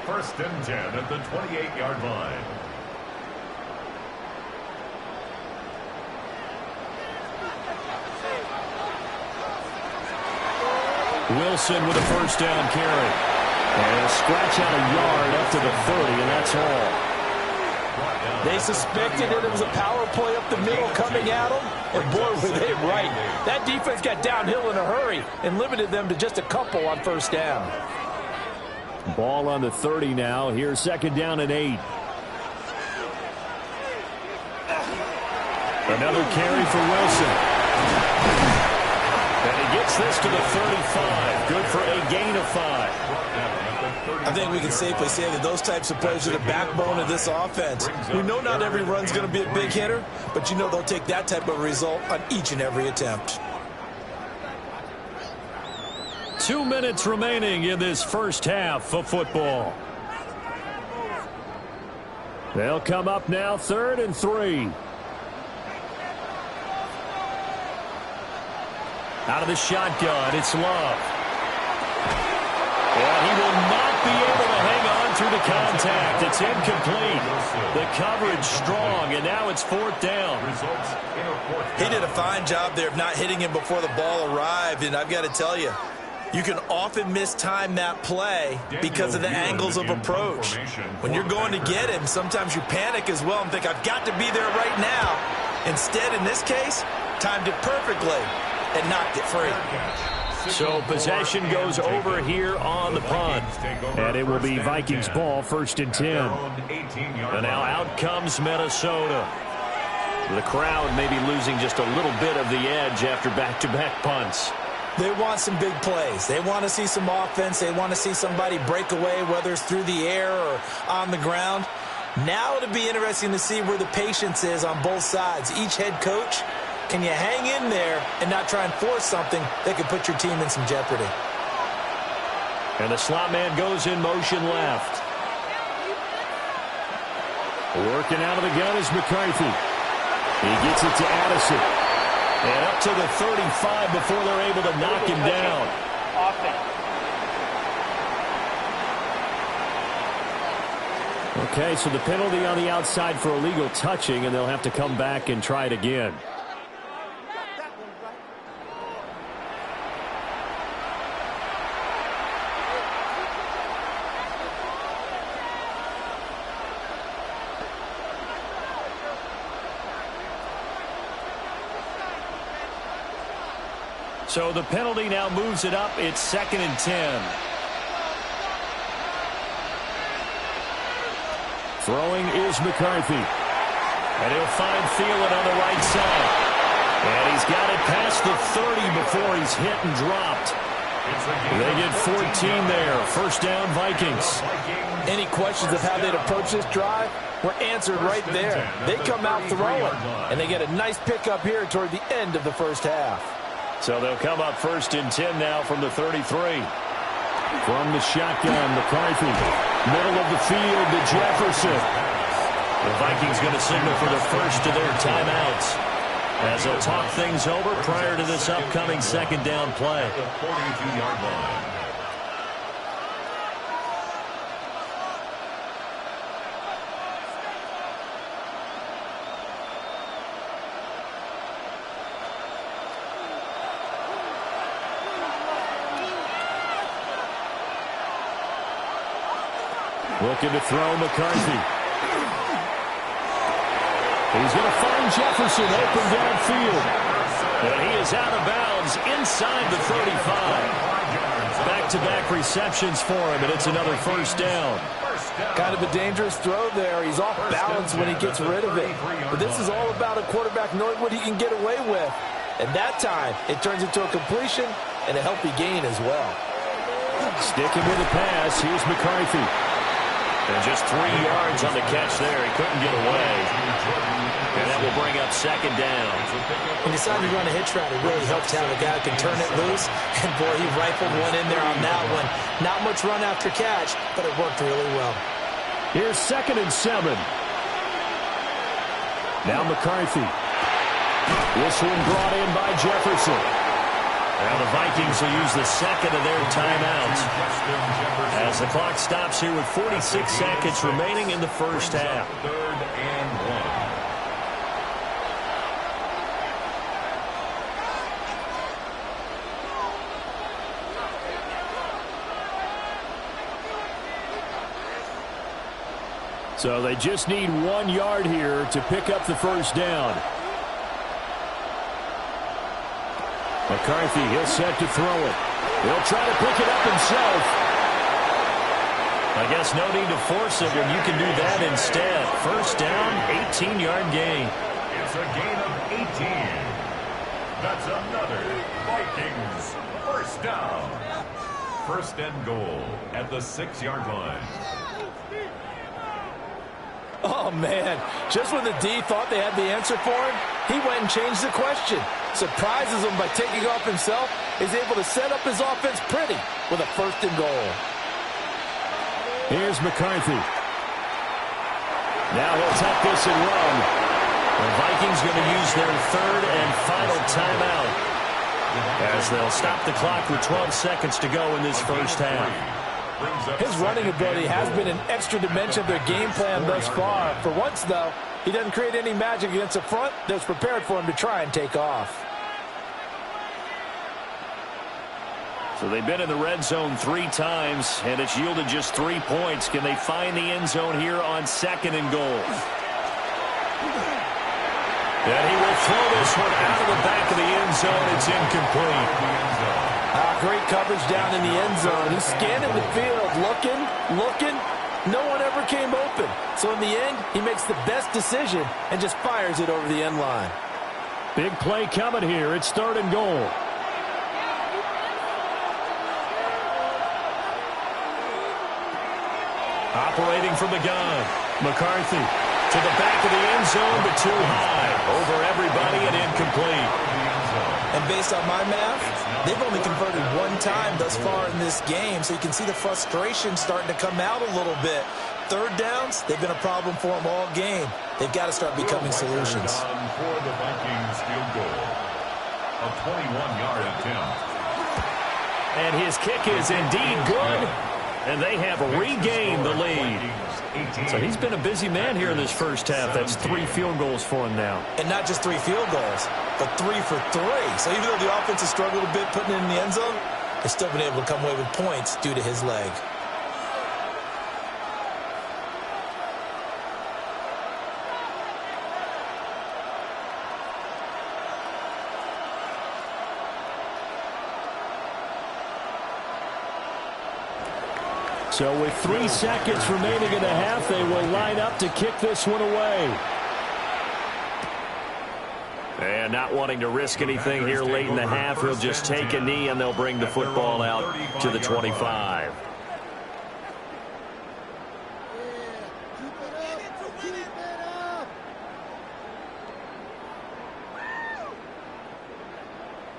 1st and 10 at the 28-yard line. Wilson with a first down carry. And a scratch out a yard up to the 30, and that's all. They suspected that it was a power play up the middle coming at them, and boy, were they right. That defense got downhill in a hurry and limited them to just a couple on first down. Ball on the 30 now. Here's 2nd down and 8. Another carry for Wilson. And he gets this to the 35. Good for a gain of 5. I think we can safely say that those types of plays are the backbone of this offense. We know not every run's going to be a big hitter, but you know they'll take that type of result on each and every attempt. 2 minutes remaining in this first half of football. They'll come up now 3rd and 3. Out of the shotgun, it's Love. And he will not be able to hang on through the contact. It's incomplete. The coverage strong, and now it's 4th down. He did a fine job there of not hitting him before the ball arrived, and I've got to tell you, you can often mistime that play because of the angles of approach. When you're going to get him, sometimes you panic as well and think, I've got to be there right now. Instead, in this case, timed it perfectly and knocked it free. So possession goes over here on the punt. And it will be Vikings ball, 1st and 10. And now out comes Minnesota. The crowd may be losing just a little bit of the edge after back-to-back punts. They want some big plays. They want to see some offense. They want to see somebody break away, whether it's through the air or on the ground. Now it'll be interesting to see where the patience is on both sides. Each head coach, can you hang in there and not try and force something that could put your team in some jeopardy? And the slot man goes in motion left. Working out of the gun is McCarthy. He gets it to Addison. And up to the 35 before they're able to knock him down. Okay, so the penalty on the outside for illegal touching, and they'll have to come back and try it again. So the penalty now moves it up. It's 2nd and 10. Throwing is McCarthy. And he'll find Thielen on the right side. And he's got it past the 30 before he's hit and dropped. They get 14 there. 1st down, Vikings. Any questions of how they'd approach this drive were answered right there. They come out throwing, and they get a nice pickup here toward the end of the first half. So they'll come up 1st and 10 now from the 33. From the shotgun, McCarthy. Middle of the field to Jefferson. The Vikings going to signal for the first of their timeouts as they'll talk things over prior to this upcoming 2nd down play. The 42-yard line. Looking to throw McCarthy. He's going to find Jefferson open downfield. And he is out of bounds inside the 35. Back-to-back receptions for him, and it's another 1st down. Kind of a dangerous throw there. He's off balance when he gets rid of it. But this is all about a quarterback knowing what he can get away with. And that time, it turns into a completion and a healthy gain as well. Sticking with the pass, here's McCarthy. And just 3 yards on the catch there. He couldn't get away. And that will bring up 2nd down. When you decide to run a hitch route, it really helps to have a guy who can turn it loose. And, boy, he rifled one in there on that one. Not much run after catch, but it worked really well. Here's 2nd and 7. Now McCarthy. This one brought in by Jefferson. Now the Vikings will use the second of their timeouts as the clock stops here with 46 seconds remaining in the first half. 3rd and 1. So they just need 1 yard here to pick up the first down. McCarthy, he'll set to throw it. He'll try to pick it up himself. I guess no need to force it when you can do that instead. First down, 18-yard gain. It's a gain of 18. That's another Vikings first down. 1st and goal at the 6-yard line. Oh, man. Just when the D thought they had the answer for him, he went and changed the question. Surprises him by taking off himself. Is able to set up his offense pretty with a 1st and goal. Here's McCarthy. Now he'll tuck this and run. The Vikings going to use their 3rd and final timeout as they'll stop the clock with 12 seconds to go in this first half. His running ability has been an extra dimension of their game plan thus far. For once, though, he doesn't create any magic against the front that's prepared for him to try and take off. So they've been in the red zone 3 times, and it's yielded just 3 points. Can they find the end zone here on 2nd and goal? And he will throw this one out of the back of the end zone. It's incomplete. Great coverage down in the end zone. He's scanning the field, looking. No one ever came open. So in the end, he makes the best decision and just fires it over the end line. Big play coming here. It's 3rd and goal. Operating from the gun. McCarthy to the back of the end zone, but too high. Over everybody and incomplete. And based on my math, they've only converted 1 time thus far in this game, so you can see the frustration starting to come out a little bit. 3rd downs, they've been a problem for them all game. They've got to start becoming solutions. For the Vikings field goal, a 21-yard attempt. And his kick is indeed good, and they have regained the lead. So he's been a busy man here in this first half. That's 3 field goals for him now. And not just 3 field goals, but 3 for 3. So even though the offense has struggled a bit putting it in the end zone, they've still been able to come away with points due to his leg. So with 3 seconds remaining in the half, they will line up to kick this one away. And not wanting to risk anything here late in the half, he'll just take a knee and they'll bring the football out to the 25.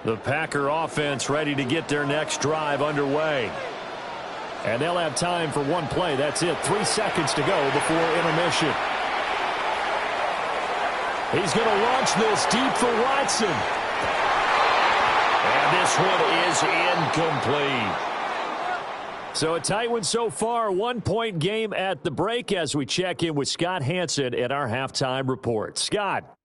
The Packer offense ready to get their next drive underway. And they'll have time for 1 play. That's it. 3 seconds to go before intermission. He's going to launch this deep for Watson. And this one is incomplete. So a tight one so far. 1-point game at the break as we check in with Scott Hansen at our halftime report. Scott.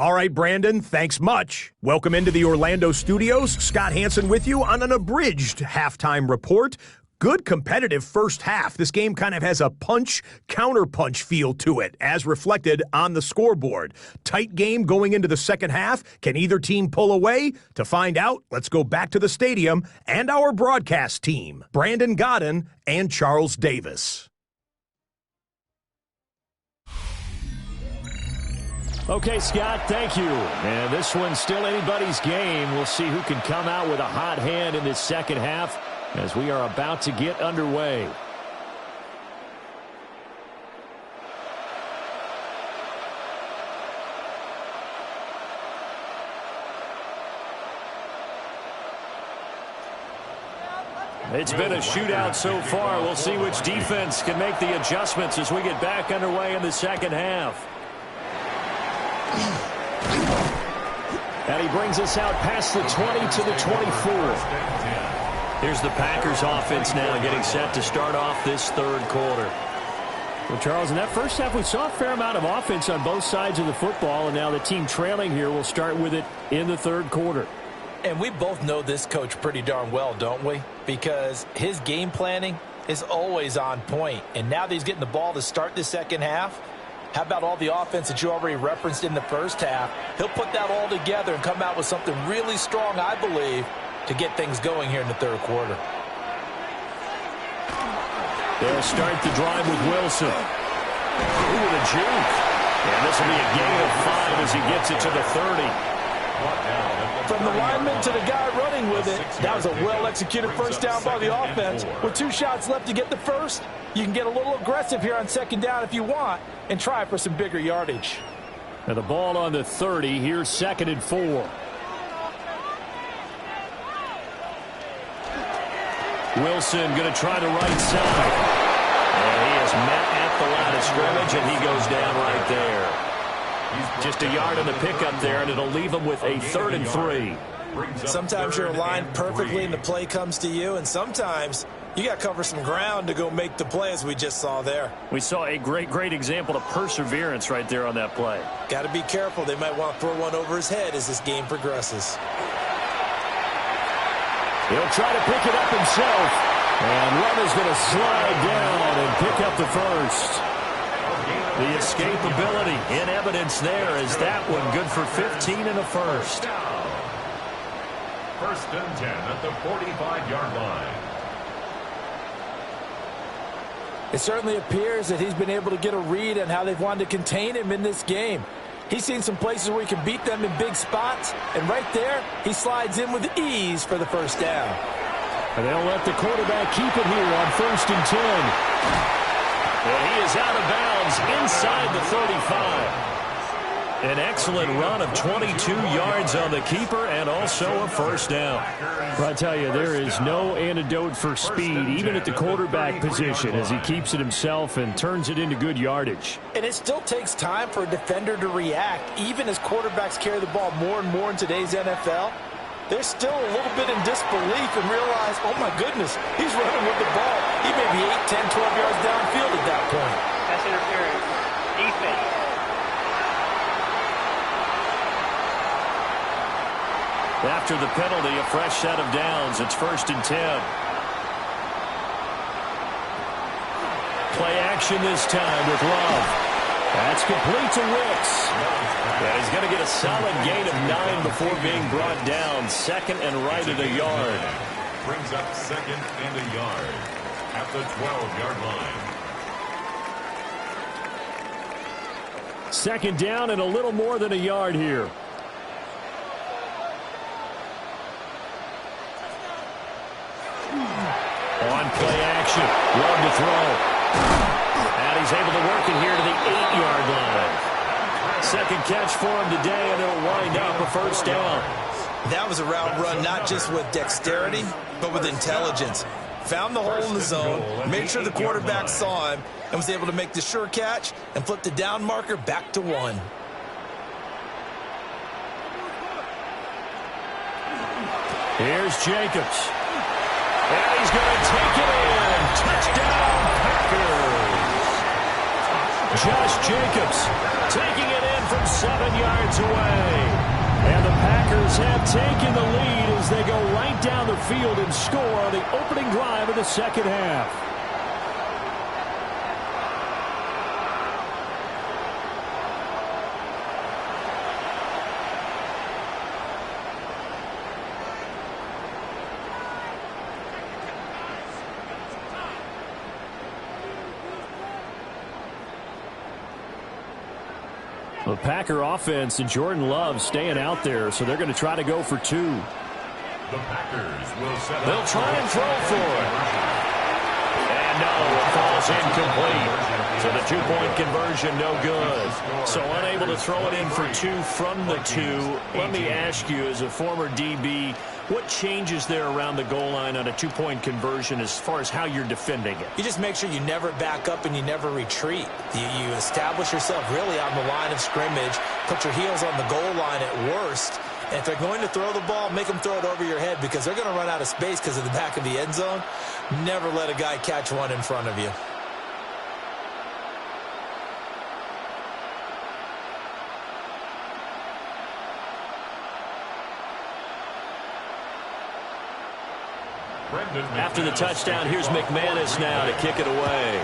All right, Brandon, thanks much. Welcome into the Orlando studios. Scott Hansen with you on an abridged halftime report. Good competitive first half. This game kind of has a punch-counterpunch feel to it, as reflected on the scoreboard. Tight game going into the second half. Can either team pull away? To find out, let's go back to the stadium and our broadcast team, Brandon Godden and Charles Davis. Okay, Scott, thank you. And this one's still anybody's game. We'll see who can come out with a hot hand in this second half as we are about to get underway. It's been a shootout so far. We'll see which defense can make the adjustments as we get back underway in the second half. And he brings us out past the 20 to the 24. Here's the Packers offense now getting set to start off this third quarter. Well, Charles, in that first half, we saw a fair amount of offense on both sides of the football, and now the team trailing here will start with it in the third quarter. And we both know this coach pretty darn well, don't we? Because his game planning is always on point. And now that he's getting the ball to start the second half, how about all the offense that you already referenced in the first half? He'll put that all together and come out with something really strong, I believe, to get things going here in the third quarter. They'll start the drive with Wilson. Ooh, with a juke. And this will be a gain of 5 as he gets it to the 30. From the lineman to the guy running with it, that was a well-executed first down by the offense. With 2 shots left to get the first, you can get a little aggressive here on second down if you want and try for some bigger yardage. And the ball on the 30. Here's 2nd and 4. Wilson going to try the right side. And he is met at the line of scrimmage, and he goes down right there. Just a yard on the pickup there, and it'll leave him with a 3rd and 3. Sometimes you're aligned perfectly and the play comes to you, and sometimes you got to cover some ground to go make the play, as we just saw there. We saw a great example of perseverance right there on that play. Got to be careful. They might want to throw one over his head as this game progresses. He'll try to pick it up himself. And Run is going to slide down and pick up the first. The escapability in evidence there is that one good for 15 and a first. 1st and 10 at the 45-yard line. It certainly appears that he's been able to get a read on how they've wanted to contain him in this game. He's seen some places where he can beat them in big spots, and right there, he slides in with ease for the first down. And they'll let the quarterback keep it here on 1st and 10. And he is out of bounds inside the 35. An excellent run of 22 yards on the keeper and also a first down. Well, I tell you, there is no antidote for speed, even at the quarterback position, as he keeps it himself and turns it into good yardage. And it still takes time for a defender to react, even as quarterbacks carry the ball more and more in today's NFL. They're still a little bit in disbelief and realize, oh my goodness, he's running with the ball. He may be 8, 10, 12 yards downfield at that point. That's interference. Defense. After the penalty, a fresh set of downs. It's 1st and 10. Play action this time with Love. That's complete to Wicks. And he's going to get a solid gain of 9 before being brought down. 2nd and right at a yard. Brings up 2nd and a yard at the 12-yard line. 2nd down and a little more than a yard here. On play action. Love to throw. And he's able to work it here to the 8-yard line. 2nd catch for him today, and it'll wind up a first down. That was a route run not just with dexterity, but with intelligence. Found the hole in the zone, made sure the quarterback saw him, and was able to make the sure catch and flip the down marker back to 1. Here's Jacobs. And he's going to take it in. Touchdown, Packers. Josh Jacobs taking it in from 7 yards away. And the Packers have taken the lead as they go right down the field and score on the opening drive of the second half. The Packer offense and Jordan Love staying out there, so they're going to try to go for 2. The Packers will set up. They'll try and throw for it. And no, it falls incomplete. So the 2-point conversion no good. So unable to throw it in for 2 from the 2. Let me ask you, as a former DB, What changes there around the goal line on a two-point conversion as far as how you're defending it? You just make sure you never back up and you never retreat. You establish yourself really on the line of scrimmage, put your heels on the goal line at worst, and if they're going to throw the ball, make them throw it over your head because they're going to run out of space because of the back of the end zone. Never let a guy catch one in front of you. After the touchdown, here's McManus now to kick it away.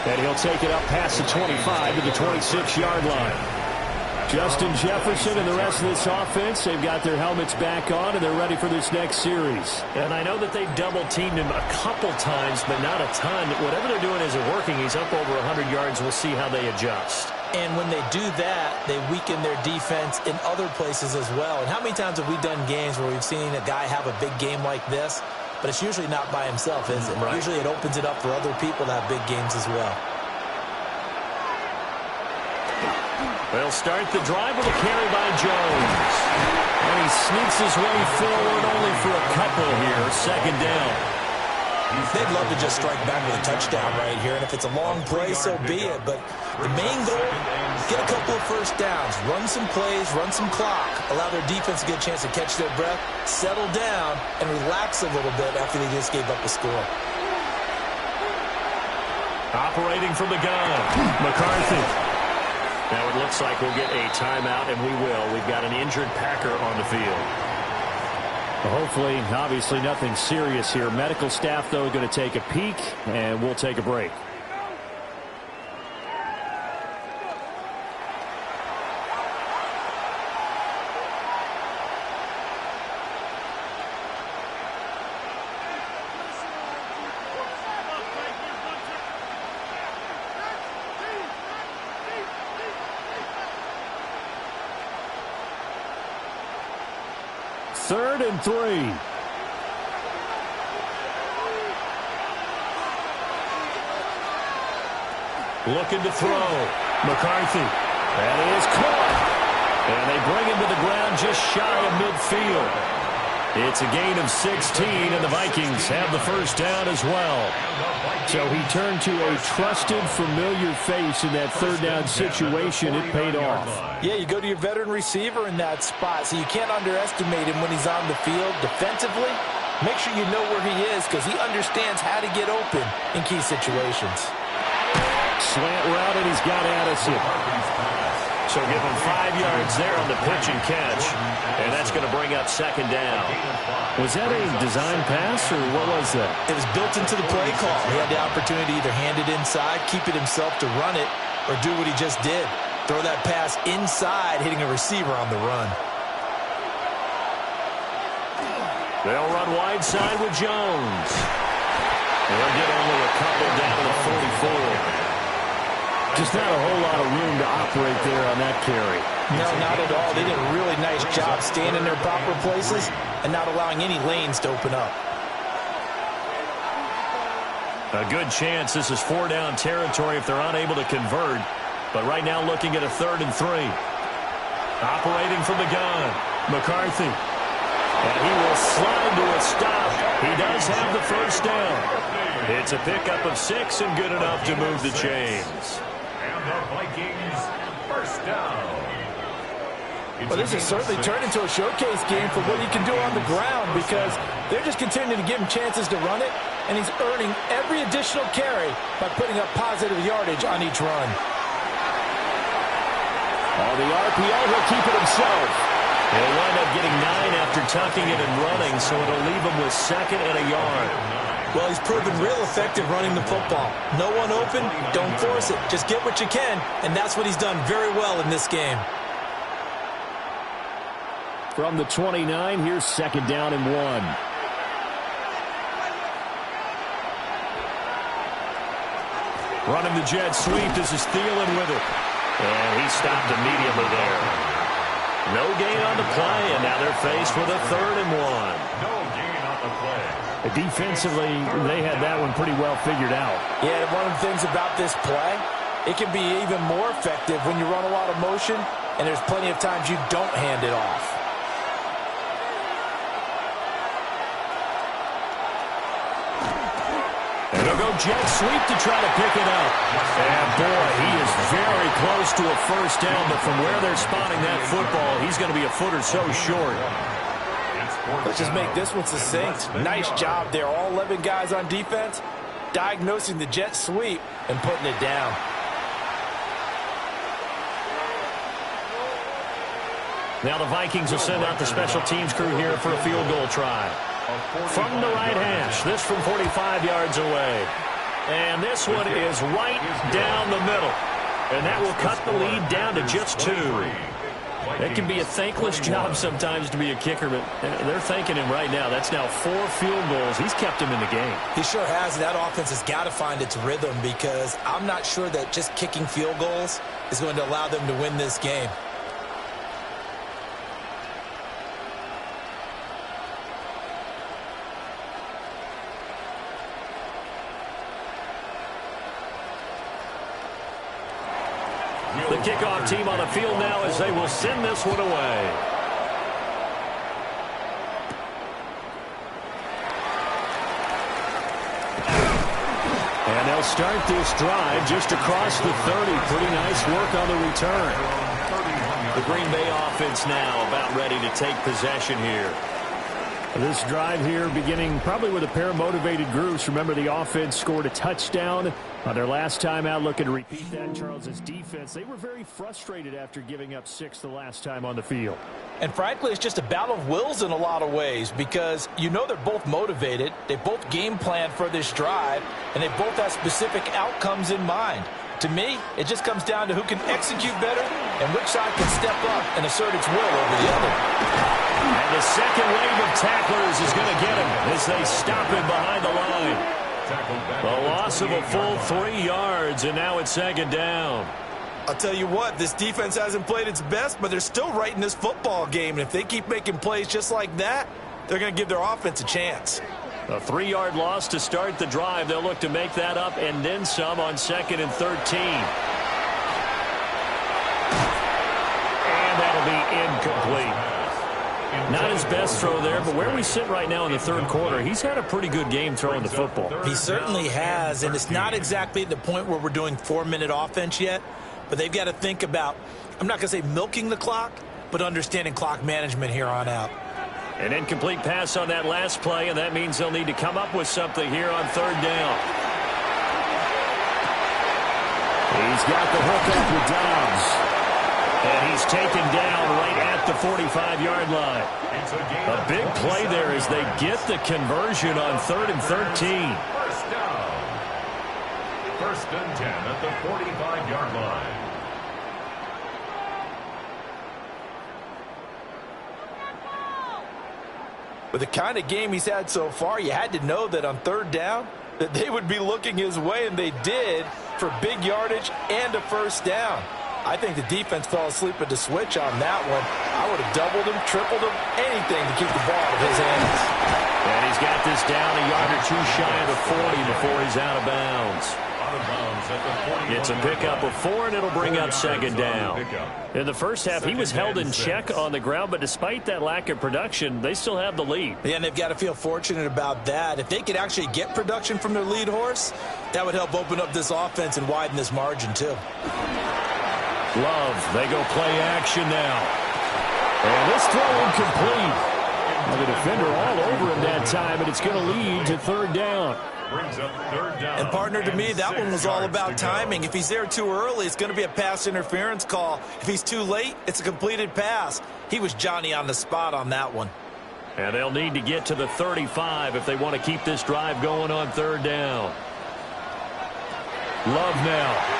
And he'll take it up past the 25 to the 26-yard line. Justin Jefferson and the rest of this offense, they've got their helmets back on, and they're ready for this next series. And I know that they've double-teamed him a couple times, but not a ton. Whatever they're doing isn't working. He's up over 100 yards. We'll see how they adjust. And when they do that, they weaken their defense in other places as well. And how many times have we done games where we've seen a guy have a big game like this, but it's usually not by himself, is it? Right. Usually it opens it up for other people to have big games as well. They'll start the drive with a carry by Jones. And he sneaks his way forward only for a couple here. Second down. They'd love to just strike back with a touchdown right here, and if it's a long play, so be it. But the main goal, get a couple of first downs, run some plays, run some clock, allow their defense to get a chance to catch their breath, settle down, and relax a little bit after they just gave up a score. Operating from the gun, McCarthy. Now it looks like we'll get a timeout, and we will. We've got an injured Packer on the field. Hopefully, obviously, nothing serious here. Medical staff, though, going to take a peek, and we'll take a break. Third and 3. Looking to throw. McCarthy. And it is caught. And they bring him to the ground just shy of midfield. It's a gain of 16, and the Vikings have the first down as well. So he turned to a trusted, familiar face in that third down situation. It paid off. Yeah, you go to your veteran receiver in that spot, so you can't underestimate him when he's on the field defensively. Make sure you know where he is because he understands how to get open in key situations. Slant route, and he's got Addison. So give him 5 yards there on the pitch and catch, and that's going to bring up second down. Was that a design pass, or what was that? It was built into the play call. He had the opportunity to either hand it inside, keep it himself to run it, or do what he just did. Throw that pass inside, hitting a receiver on the run. They'll run wide side with Jones. They'll get only a couple down to the 44. Just not a whole lot of room to operate there on that carry. No, not at all. They did a really nice job staying in their proper places and not allowing any lanes to open up. A good chance this is 4-down territory if they're unable to convert. But right now looking at a 3rd and 3. Operating from the gun, McCarthy. And he will slide to a stop. He does have the first down. It's a pickup of 6 and good enough to move the chains. And the Vikings first down. Well, this has certainly turned into a showcase game for what he can do on the ground because they're just continuing to give him chances to run it, and he's earning every additional carry by putting up positive yardage on each run. On the RPO, he'll keep it himself. He'll wind up getting 9 after tucking it and running, so it'll leave him with 2nd and a yard. Well, he's proven real effective running the football. No one open, don't force it. Just get what you can, and that's what he's done very well in this game. From the 29, here's 2nd down and 1. Running the jet sweep. This is Thielen with it. And he stopped immediately there. No gain on the play, and now they're faced with a 3rd and 1. No gain on the play. Defensively, they had that one pretty well figured out. Yeah, one of the things about this play, It can be even more effective when you run a lot of motion, and there's plenty of times you don't hand it off. And they'll go jet sweep to try to pick it up. And boy, he is very close to a first down, but from where they're spotting that football, he's going to be a foot or so short. Let's just make this one succinct. Nice job there. All 11 guys on defense diagnosing the jet sweep and putting it down. Now the Vikings will send out the special teams crew here for a field goal try. From the right hash, this from 45 yards away. And this one is right down the middle. And that will cut the lead down to just 2. It can be a thankless job sometimes to be a kicker, but they're thanking him right now. That's now 4 field goals. He's kept him in the game. He sure has. That offense has got to find its rhythm, because I'm not sure that just kicking field goals is going to allow them to win this game. The kickoff team on the field now as they will send this one away. And they'll start this drive just across the 30. Pretty nice work on the return. The Green Bay offense now about ready to take possession here. This drive here beginning probably with a pair of motivated groups. Remember, the offense scored a touchdown on their last time out. Looking to repeat that. Charles's defense, they were very frustrated after giving up 6 the last time on the field. And frankly, it's just a battle of wills in a lot of ways, because you know they're both motivated. They both game plan for this drive, and they both have specific outcomes in mind. To me, it just comes down to who can execute better and which side can step up and assert its will over the other. And the second wave of tacklers is going to get him as they stop him behind the line. A loss of a full 3 yards, and now it's second down. I'll tell you what, this defense hasn't played its best, but they're still right in this football game. And if they keep making plays just like that, they're going to give their offense a chance. A 3-yard loss to start the drive. They'll look to make that up and then some on 2nd and 13. And that'll be incomplete. Not his best throw there, but where we sit right now in the third quarter, he's had a pretty good game throwing the football. He certainly has, and it's not exactly the point where we're doing 4-minute offense yet, but they've got to think about, I'm not going to say milking the clock, but understanding clock management here on out. An incomplete pass on that last play, and that means they'll need to come up with something here on 3rd down. He's got the hook up with Dobbs. And he's taken down right at the 45-yard line. A big play there as they get the conversion on 3rd and 13. First down. 1st and 10 at the 45-yard line. With the kind of game he's had so far, you had to know that on 3rd down that they would be looking his way, and they did, for big yardage and a first down. I think the defense fell asleep at the switch on that one. I would have doubled him, tripled him, anything to keep the ball out of his hands. And he's got this down a yard or 2 shy of the 40 before he's out of bounds. It's a pickup of 4, and it'll bring up 2nd down. In the first half, he was held in check on the ground, but despite that lack of production, they still have the lead. Yeah, and they've got to feel fortunate about that. If they could actually get production from their lead horse, that would help open up this offense and widen this margin, too. Love, they go play action now. And this throw incomplete. Well, the defender all over him that time, and it's going to lead to 3rd down. Brings up 3rd down. And, partner, to me, that one was all about timing. If he's there too early, it's going to be a pass interference call. If he's too late, it's a completed pass. He was Johnny on the spot on that one. And they'll need to get to the 35 if they want to keep this drive going on 3rd down. Love now.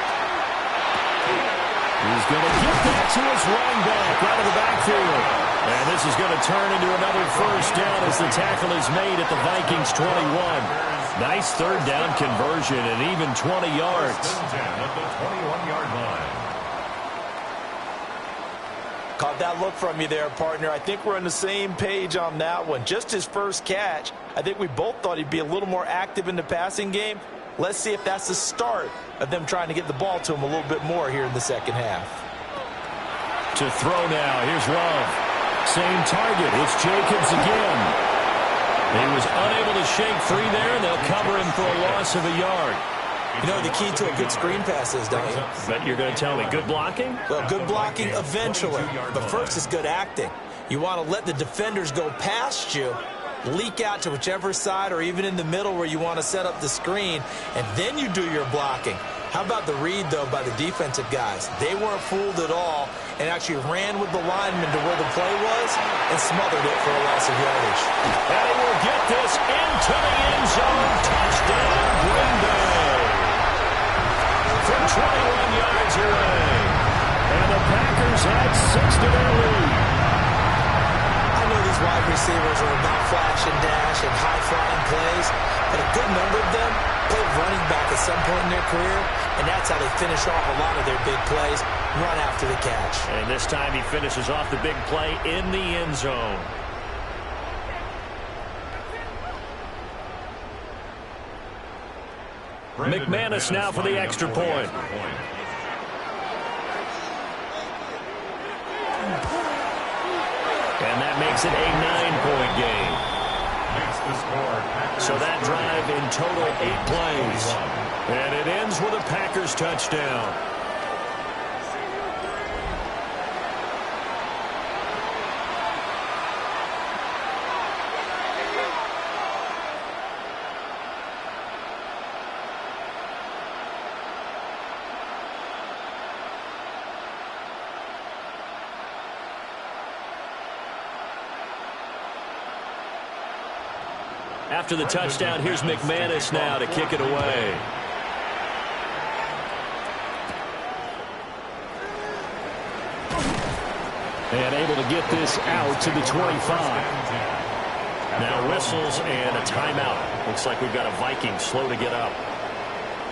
He's going to get that to his running back out of the backfield. And this is going to turn into another first down as the tackle is made at the Vikings 21. Nice 3rd down conversion and even 20 yards. 10 at the 21-yard line. Caught that look from you there, partner. I think we're on the same page on that one. Just his first catch. I think we both thought he'd be a little more active in the passing game. Let's see if that's the start of them trying to get the ball to him a little bit more here in the second half. To throw now. Here's Love. Same target. It's Jacobs again. He was unable to shake free there, and they'll cover him for a loss of a yard. You know the key to a good screen pass is, don't you? But you're going to tell me good blocking? Well, good blocking eventually. But first is good acting. You want to let the defenders go past you, leak out to whichever side or even in the middle where you want to set up the screen, and then you do your blocking. How about the read, though, by the defensive guys? They weren't fooled at all and actually ran with the lineman to where the play was and smothered it for a loss of yardage. And he will get this into the end zone. Touchdown, Green Bay. From 21 yards away. And the Packers add 6 to their lead. I know these wide receivers are about flash and dash and high-flying plays, but a good number of them played running back at some point in their career, and that's how they finish off a lot of their big plays, run after the catch. And this time he finishes off the big play in the end zone. McManus now for the extra point. And that makes it a 9-point game. So that drive in total 8 plays. And it ends with a Packers touchdown. After the touchdown, here's McManus now to kick it away. And able to get this out to the 25. Now whistles and a timeout. Looks like we've got a Viking slow to get up.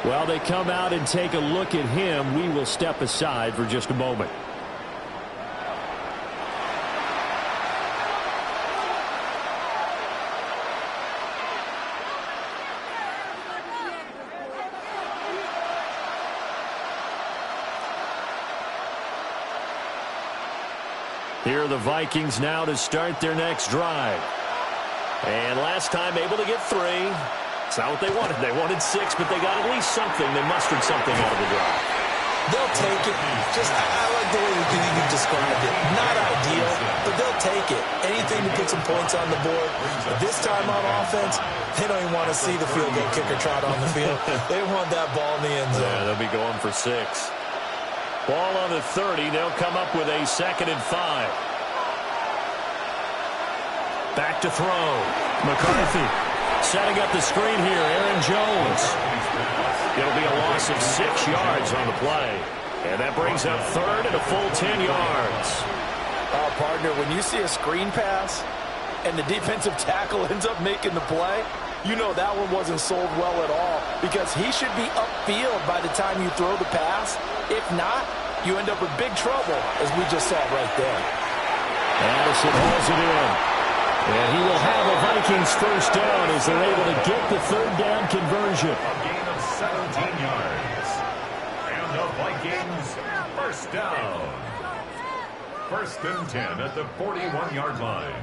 While they come out and take a look at him, we will step aside for just a moment. Here are the Vikings now to start their next drive. And last time able to get 3. It's not what they wanted. They wanted 6, but they got at least something. They mustered something out of the drive. They'll take it. I like the way you described it. Not ideal, but they'll take it. Anything to put some points on the board. But this time on offense, they don't even want to see the field goal kicker trot on the field. They want that ball in the end zone. Yeah, they'll be going for 6. Ball on the 30. They'll come up with a 2nd and 5. Back to throw. McCarthy setting up the screen here. Aaron Jones. It'll be a loss of 6 yards on the play. And that brings up 3rd and a full 10 yards. Partner, when you see a screen pass and the defensive tackle ends up making the play, you know that one wasn't sold well at all, because he should be upfield by the time you throw the pass. If not, you end up with big trouble, as we just saw right there. Addison holds it in. And he will have a Vikings first down as they're able to get the 3rd down conversion. A gain of 17 yards. And the Vikings first down. 1st and 10 at the 41-yard line.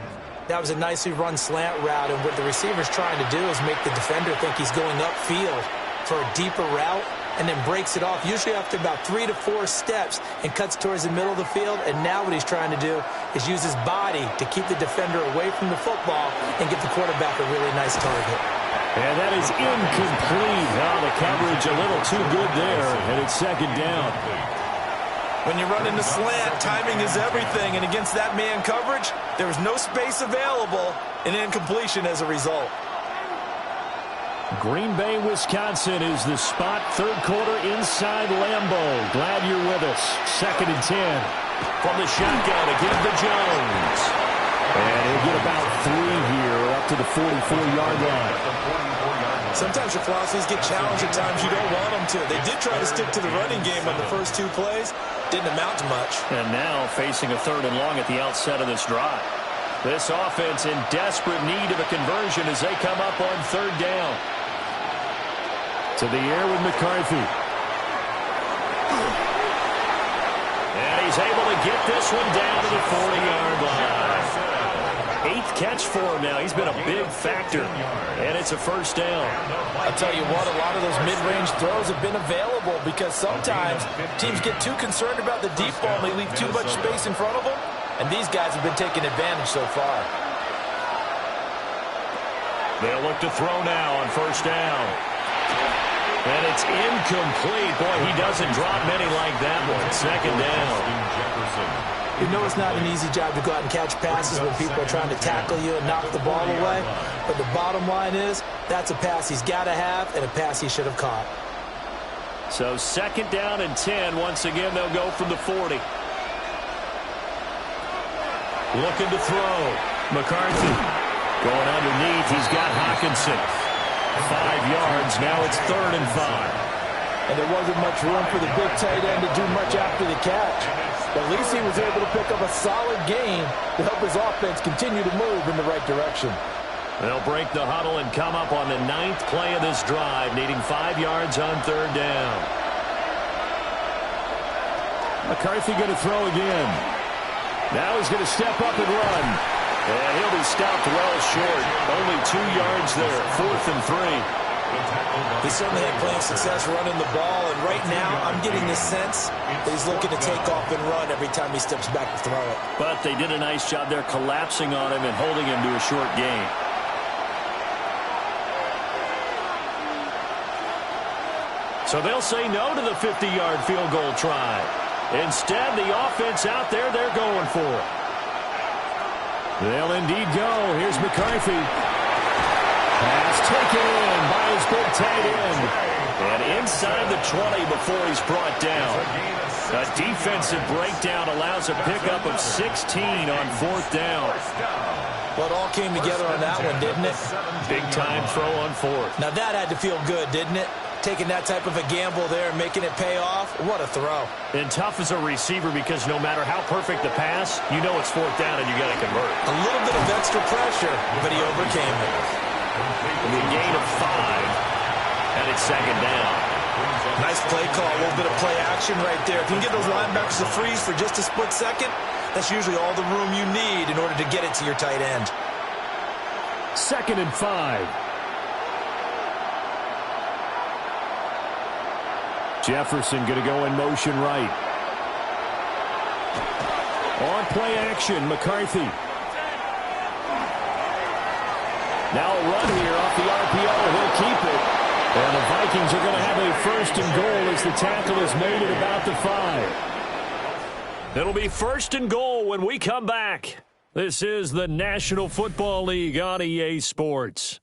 That was a nicely run slant route, and what the receiver's trying to do is make the defender think he's going upfield for a deeper route, and then breaks it off, usually after about 3 to 4 steps, and cuts towards the middle of the field. And now what he's trying to do is use his body to keep the defender away from the football and get the quarterback a really nice target. And that is incomplete. Now the coverage a little too good there, and it's 2nd down. When you run into slant, timing is everything, and against that man coverage, there was no space available, and incompletion as a result. Green Bay, Wisconsin is the spot. 3rd quarter inside Lambeau. Glad you're with us. 2nd and 10 from the shotgun again to Jones. And he'll get about 3 here up to the 44-yard line. Sometimes your philosophies get challenged at times you don't want them to. They did try to stick to the running game on the first 2 plays. Didn't amount to much. And now facing a 3rd and long at the outset of this drive. This offense in desperate need of a conversion as they come up on 3rd down. To the air with McCarthy. And he's able to get this one down to the 40-yard line. 8th catch for him now. He's been a big factor. And it's a first down. I'll tell you what, a lot of those mid-range throws have been available because sometimes teams get too concerned about the deep ball and they leave too much space in front of them. And these guys have been taking advantage so far. They'll look to throw now on first down. And it's incomplete. Boy, he doesn't drop many like that one. Second down. You know it's not an easy job to go out and catch passes when people are trying to tackle you and knock the ball away. But the bottom line is, that's a pass he's got to have and a pass he should have caught. So second down and 10. Once again, they'll go from the 40. Looking to throw. McCarthy going underneath. He's got Hawkinson. 5 yards. Now it's 3rd and 5. And there wasn't much room for the big tight end to do much after the catch. But at least he was able to pick up a solid gain to help his offense continue to move in the right direction. They'll break the huddle and come up on the 9th play of this drive, needing 5 yards on 3rd down. McCarthy going to throw again. Now he's going to step up and run. And he'll be stopped well short. Only 2 yards there. 4th and 3. He certainly had plenty of success running the ball, and right now I'm getting the sense that he's looking to take off and run every time he steps back to throw it. But they did a nice job there collapsing on him and holding him to a short gain. So they'll say no to the 50-yard field goal try. Instead, the offense out there, they're going for it. They'll indeed go. Here's McCarthy. Pass taken in by his big tight end. And inside the 20 before he's brought down. A defensive breakdown allows a pickup of 16 on 4th down. Well, it all came together on that one, didn't it? Big-time throw on 4th. Now that had to feel good, didn't it? Taking that type of a gamble there and making it pay off. What a throw. And tough as a receiver because no matter how perfect the pass, you know it's 4th down and you got to convert. A little bit of extra pressure, but he overcame it. And a gain of 5, and it's 2nd down. Nice play call, a little bit of play action right there. If you can get those linebackers to freeze for just a split second, that's usually all the room you need in order to get it to your tight end. 2nd and 5. Jefferson going to go in motion right. On play action, McCarthy. Now a run here off the RPO. He'll keep it. And the Vikings are going to have a 1st and goal as the tackle is made at about the 5. It'll be 1st and goal when we come back. This is the National Football League on EA Sports.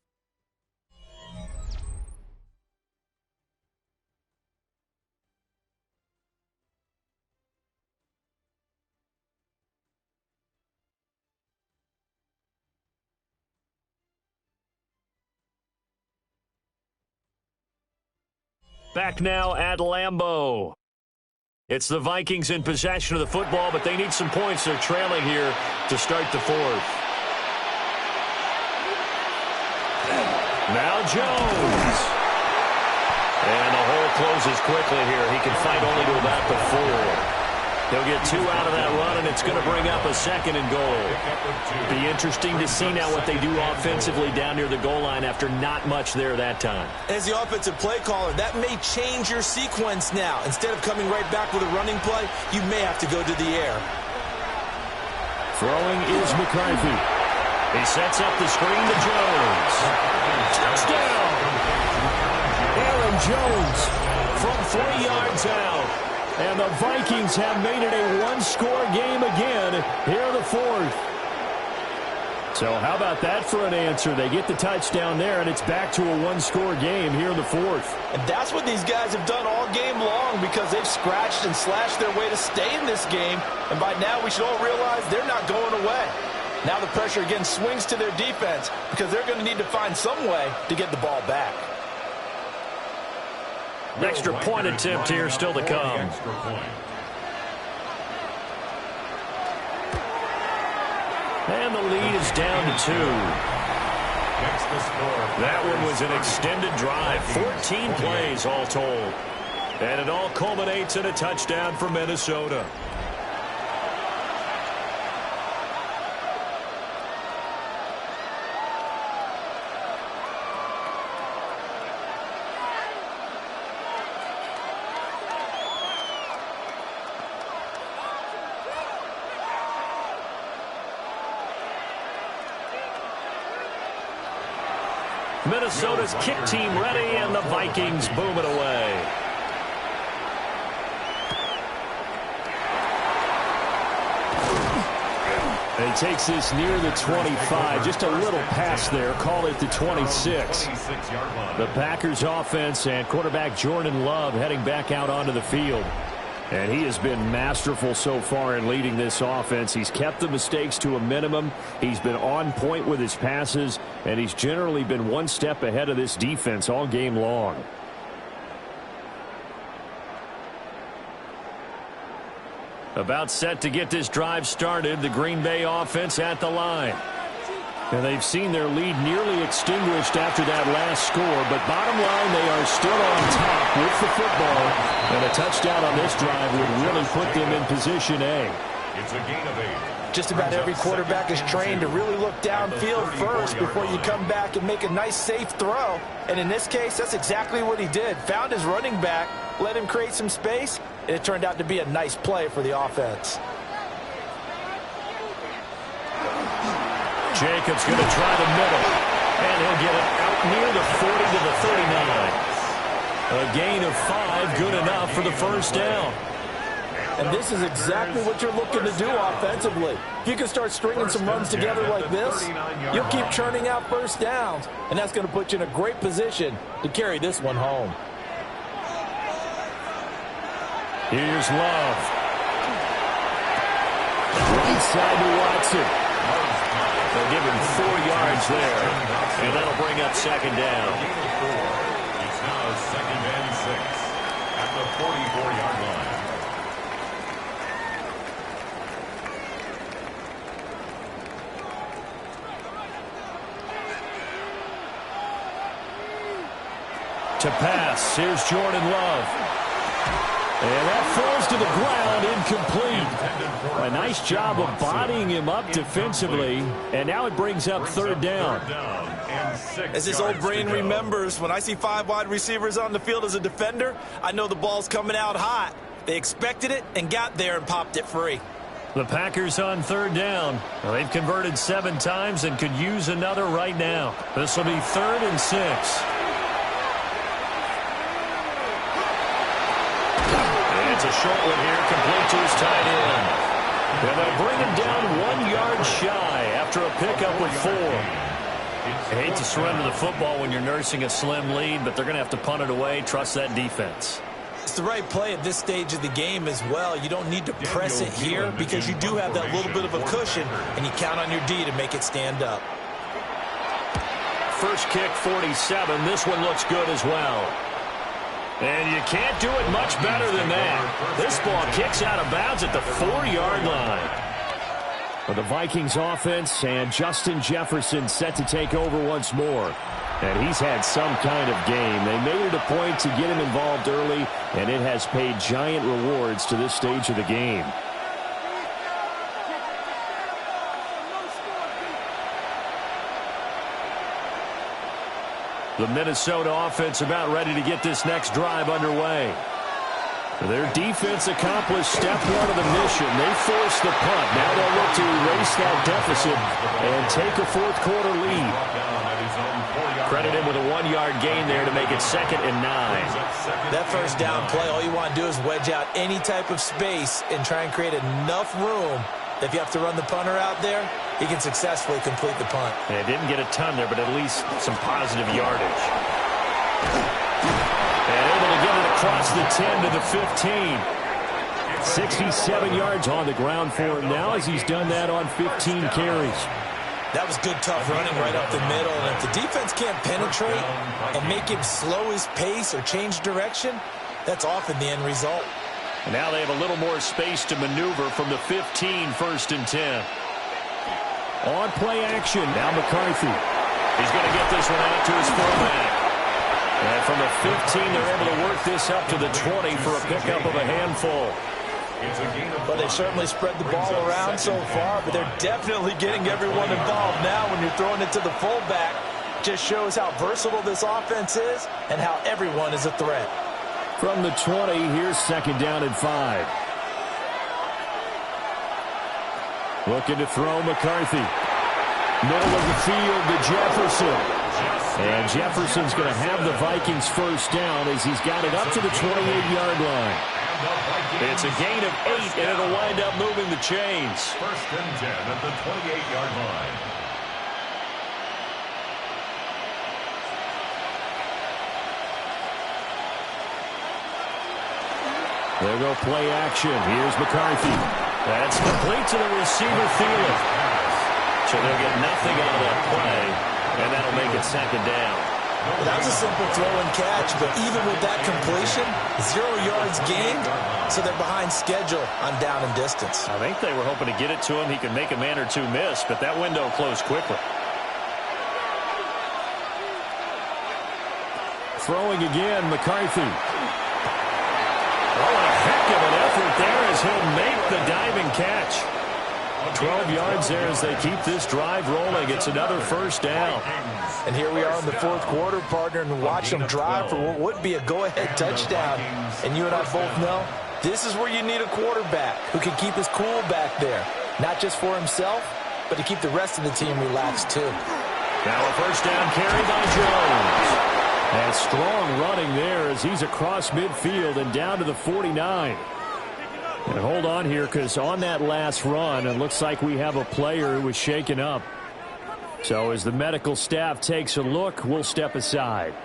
Back now at Lambeau. It's the Vikings in possession of the football, but they need some points. They're trailing here to start the 4th. Now Jones. And the hole closes quickly here. He can fight only to about the 4. He'll get 2 out of that run, and it's going to bring up a 2nd and goal. Be interesting to see now what they do offensively down near the goal line after not much there that time. As the offensive play caller, that may change your sequence now. Instead of coming right back with a running play, you may have to go to the air. Throwing is McCarthy. He sets up the screen to Jones. Touchdown! Aaron Jones from 3 yards out. And the Vikings have made it a 1-score game again here in the 4th. So how about that for an answer? They get the touchdown there, and it's back to a 1-score game here in the 4th. And that's what these guys have done all game long because they've scratched and slashed their way to stay in this game. And by now we should all realize they're not going away. Now the pressure again swings to their defense because they're going to need to find some way to get the ball back. Extra point attempt here still to come. And the lead is down to 2. makes the score. That one was an extended drive, 14 plays all told. And it all culminates in a touchdown for Minnesota. Minnesota's kick team ready, and the Vikings boom it away. And he takes this near the 25, just a little pass there, call it the 26. The Packers offense and quarterback Jordan Love heading back out onto the field. And he has been masterful so far in leading this offense. He's kept the mistakes to a minimum. He's been on point with his passes, and he's generally been one step ahead of this defense all game long. About set to get this drive started, the Green Bay offense at the line. And they've seen their lead nearly extinguished after that last score, but bottom line, they are still on top with the football. And a touchdown on this drive would really put them in position A. It's a gain of 8. Just about every quarterback is trained to really look downfield first before you come back and make a nice, safe throw. And in this case, that's exactly what he did. Found his running back, let him create some space, and it turned out to be a nice play for the offense. Jacobs going to try the middle, and he'll get it out near the 40 to the 39. A gain of 5, good enough for the first down. And this is exactly what you're looking to do offensively. If you can start stringing some runs together like this, you'll keep churning out first downs, and that's going to put you in a great position to carry this one home. Here's Love. Right side to Watson. They'll give him 4 yards there, and that'll bring up second down. It's now 2nd and 6 at the 44-yard line. To pass, here's Jordan Love. And that falls to the ground, incomplete. A nice job of bodying him up defensively, and now it brings up third down. As his old brain remembers, when I see 5 wide receivers on the field as a defender, I know the ball's coming out hot. They expected it and got there and popped it free. The Packers on third down. Well, they've converted 7 times and could use another right now. This will be 3rd and 6. It's a short one here, complete to his tight end. And they'll bring him down 1 yard shy after a pickup with 4. I hate to surrender the football when you're nursing a slim lead, but they're going to have to punt it away. Trust that defense. It's the right play at this stage of the game as well. You don't need to press it here because you do have that little bit of a cushion, and you count on your D to make it stand up. First kick, 47. This one looks good as well. And you can't do it much better than that. This ball kicks out of bounds at the 4-yard line. For the Vikings offense, and Justin Jefferson set to take over once more. And he's had some kind of game. They made it a point to get him involved early, and it has paid giant rewards to this stage of the game. The Minnesota offense about ready to get this next drive underway. Their defense accomplished step 1 of the mission. They forced the punt. Now they'll look to erase that deficit and take a 4th quarter lead. Credit him with a 1-yard gain there to make it 2nd and 9. That first down play, all you want to do is wedge out any type of space and try and create enough room that if you have to run the punter out there, he can successfully complete the punt. Yeah, didn't get a ton there, but at least some positive yardage. And able to get it across the 10 to the 15. 67 yards on the ground for him now as he's done that on 15 carries. That was good, tough running right up the middle. And if the defense can't penetrate and make him slow his pace or change direction, that's often the end result. And now they have a little more space to maneuver from the 15, 1st and 10. On play action, now McCarthy. He's going to get this one out to his fullback. And from the 15, they're able to work this up to the 20 for a pickup of a handful. Well, they certainly spread the ball around so far, but they're definitely getting everyone involved now when you're throwing it to the fullback. Just shows how versatile this offense is and how everyone is a threat. From the 20, here's second down and 5. Looking to throw McCarthy. Middle of the field to Jefferson. And Jefferson's going to have the Vikings first down as he's got it up to the 28-yard line. It's a gain of 8, and it'll wind up moving the chains. First and 10 at the 28-yard line. There go play action. Here's McCarthy. That's complete to the receiver, Thielen. So they'll get nothing out of that play, and that'll make it second down. Well, that was a simple throw and catch, but even with that completion, 0 yards gained, so they're behind schedule on down and distance. I think they were hoping to get it to him. He could make a man or two miss, but that window closed quickly. Throwing again, McCarthy. Oh, a heck of an effort there as he'll make the diving catch. 12 yards there as they keep this drive rolling. It's another first down. And here we are in the fourth quarter, partner, and watch them drive for what would be a go-ahead touchdown. And you and I both know this is where you need a quarterback who can keep his cool back there. Not just for himself, but to keep the rest of the team relaxed too. Now a first down carry by Jones. And strong running there as he's across midfield and down to the 49. And hold on here, because on that last run, it looks like we have a player who was shaken up. So as the medical staff takes a look, we'll step aside.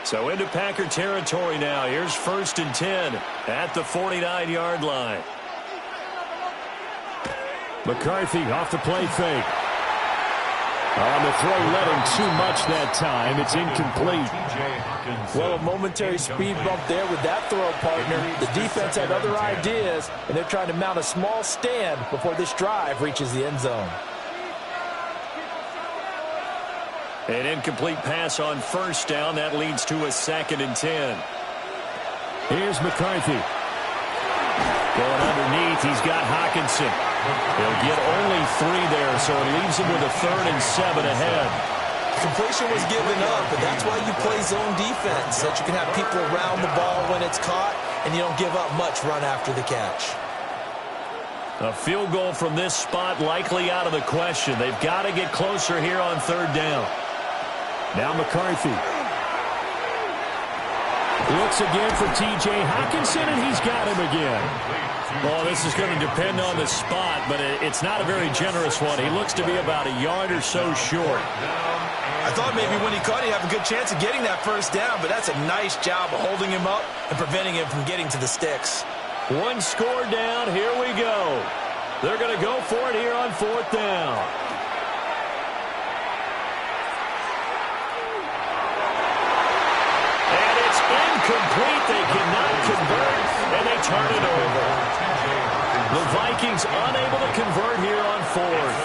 So into Packer territory now. Here's first and 10 at the 49-yard line. McCarthy off the play fake. On the throw, led him too much that time. It's incomplete. Well, a momentary speed bump there with that throw, partner. The defense had other ideas, and they're trying to mount a small stand before this drive reaches the end zone. An incomplete pass on first down. That leads to a second and 10. Here's McCarthy. Going underneath, he's got Hockenson. He'll get only 3 there, so it leaves him with a 3rd and 7 ahead. Completion was given up, but that's why you play zone defense, so that you can have people around the ball when it's caught, and you don't give up much run after the catch. A field goal from this spot likely out of the question. They've got to get closer here on 3rd down. Now McCarthy. Looks again for T.J. Hockenson, and he's got him again. Well, this is going to depend on the spot, but it's not a very generous one. He looks to be about a yard or so short. I thought maybe when he caught, he'd have a good chance of getting that first down, but that's a nice job of holding him up and preventing him from getting to the sticks. One score down. Here we go. They're going to go for it here on 4th down. Incomplete. They cannot convert, and they turn it over. The Vikings unable to convert here on 4th.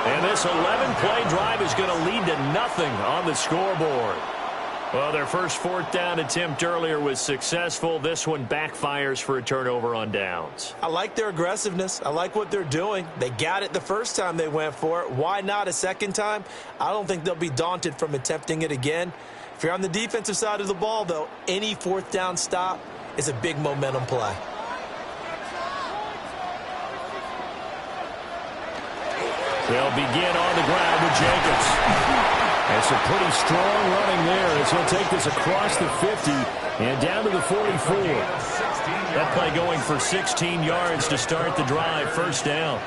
And this 11-play drive is going to lead to nothing on the scoreboard. Well, their first 4th down attempt earlier was successful. This one backfires for a turnover on downs. I like their aggressiveness. I like what they're doing. They got it the first time they went for it. Why not a second time? I don't think they'll be daunted from attempting it again. If you're on the defensive side of the ball, though, any 4th down stop is a big momentum play. They'll begin on the ground with Jacobs. It's a pretty strong running there as he'll take this across the 50 and down to the 44. That play going for 16 yards to start the drive. First down.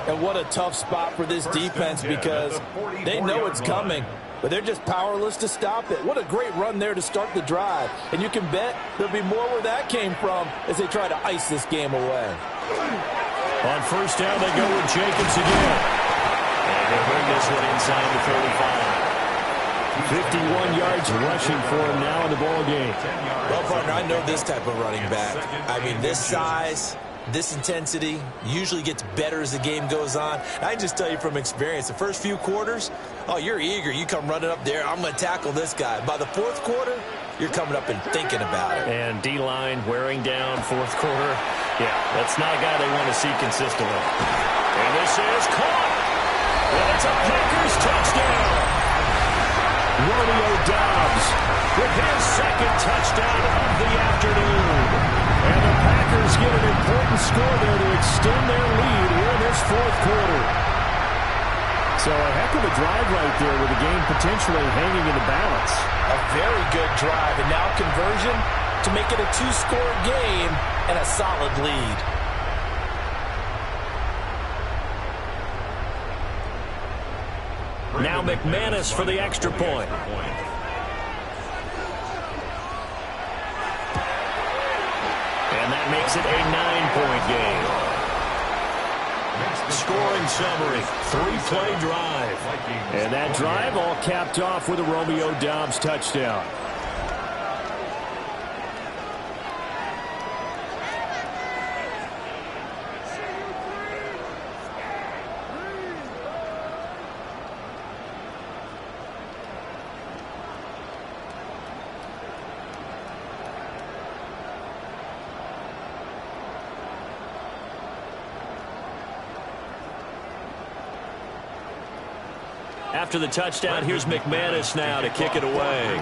And what a tough spot for this defense because they know it's coming, but they're just powerless to stop it. What a great run there to start the drive. And you can bet there'll be more where that came from as they try to ice this game away. On first down, they go with Jacobs again. And he'll bring this one inside the 35. 51 yards rushing for him now in the ball game. Well, partner, I know this type of running back. I mean, this size, this intensity usually gets better as the game goes on. I just tell you from experience, the first few quarters, oh, you're eager. You come running up there, I'm going to tackle this guy. By the fourth quarter, you're coming up and thinking about it. And D-line wearing down fourth quarter. Yeah, that's not a guy they want to see consistently. And this is caught. And it's a Packers touchdown. Romeo Doubs with his second touchdown of the afternoon. And the Packers get an important score there to extend their lead here in this fourth quarter. So a heck of a drive right there with the game potentially hanging in the balance. A very good drive, and now conversion to make it a two-score game and a solid lead. Now McManus for the extra point. And that makes it a 9-point game. Scoring summary, 3-play drive. And that drive all capped off with a Romeo Doubs touchdown. After the touchdown, here's McManus now to kick it away.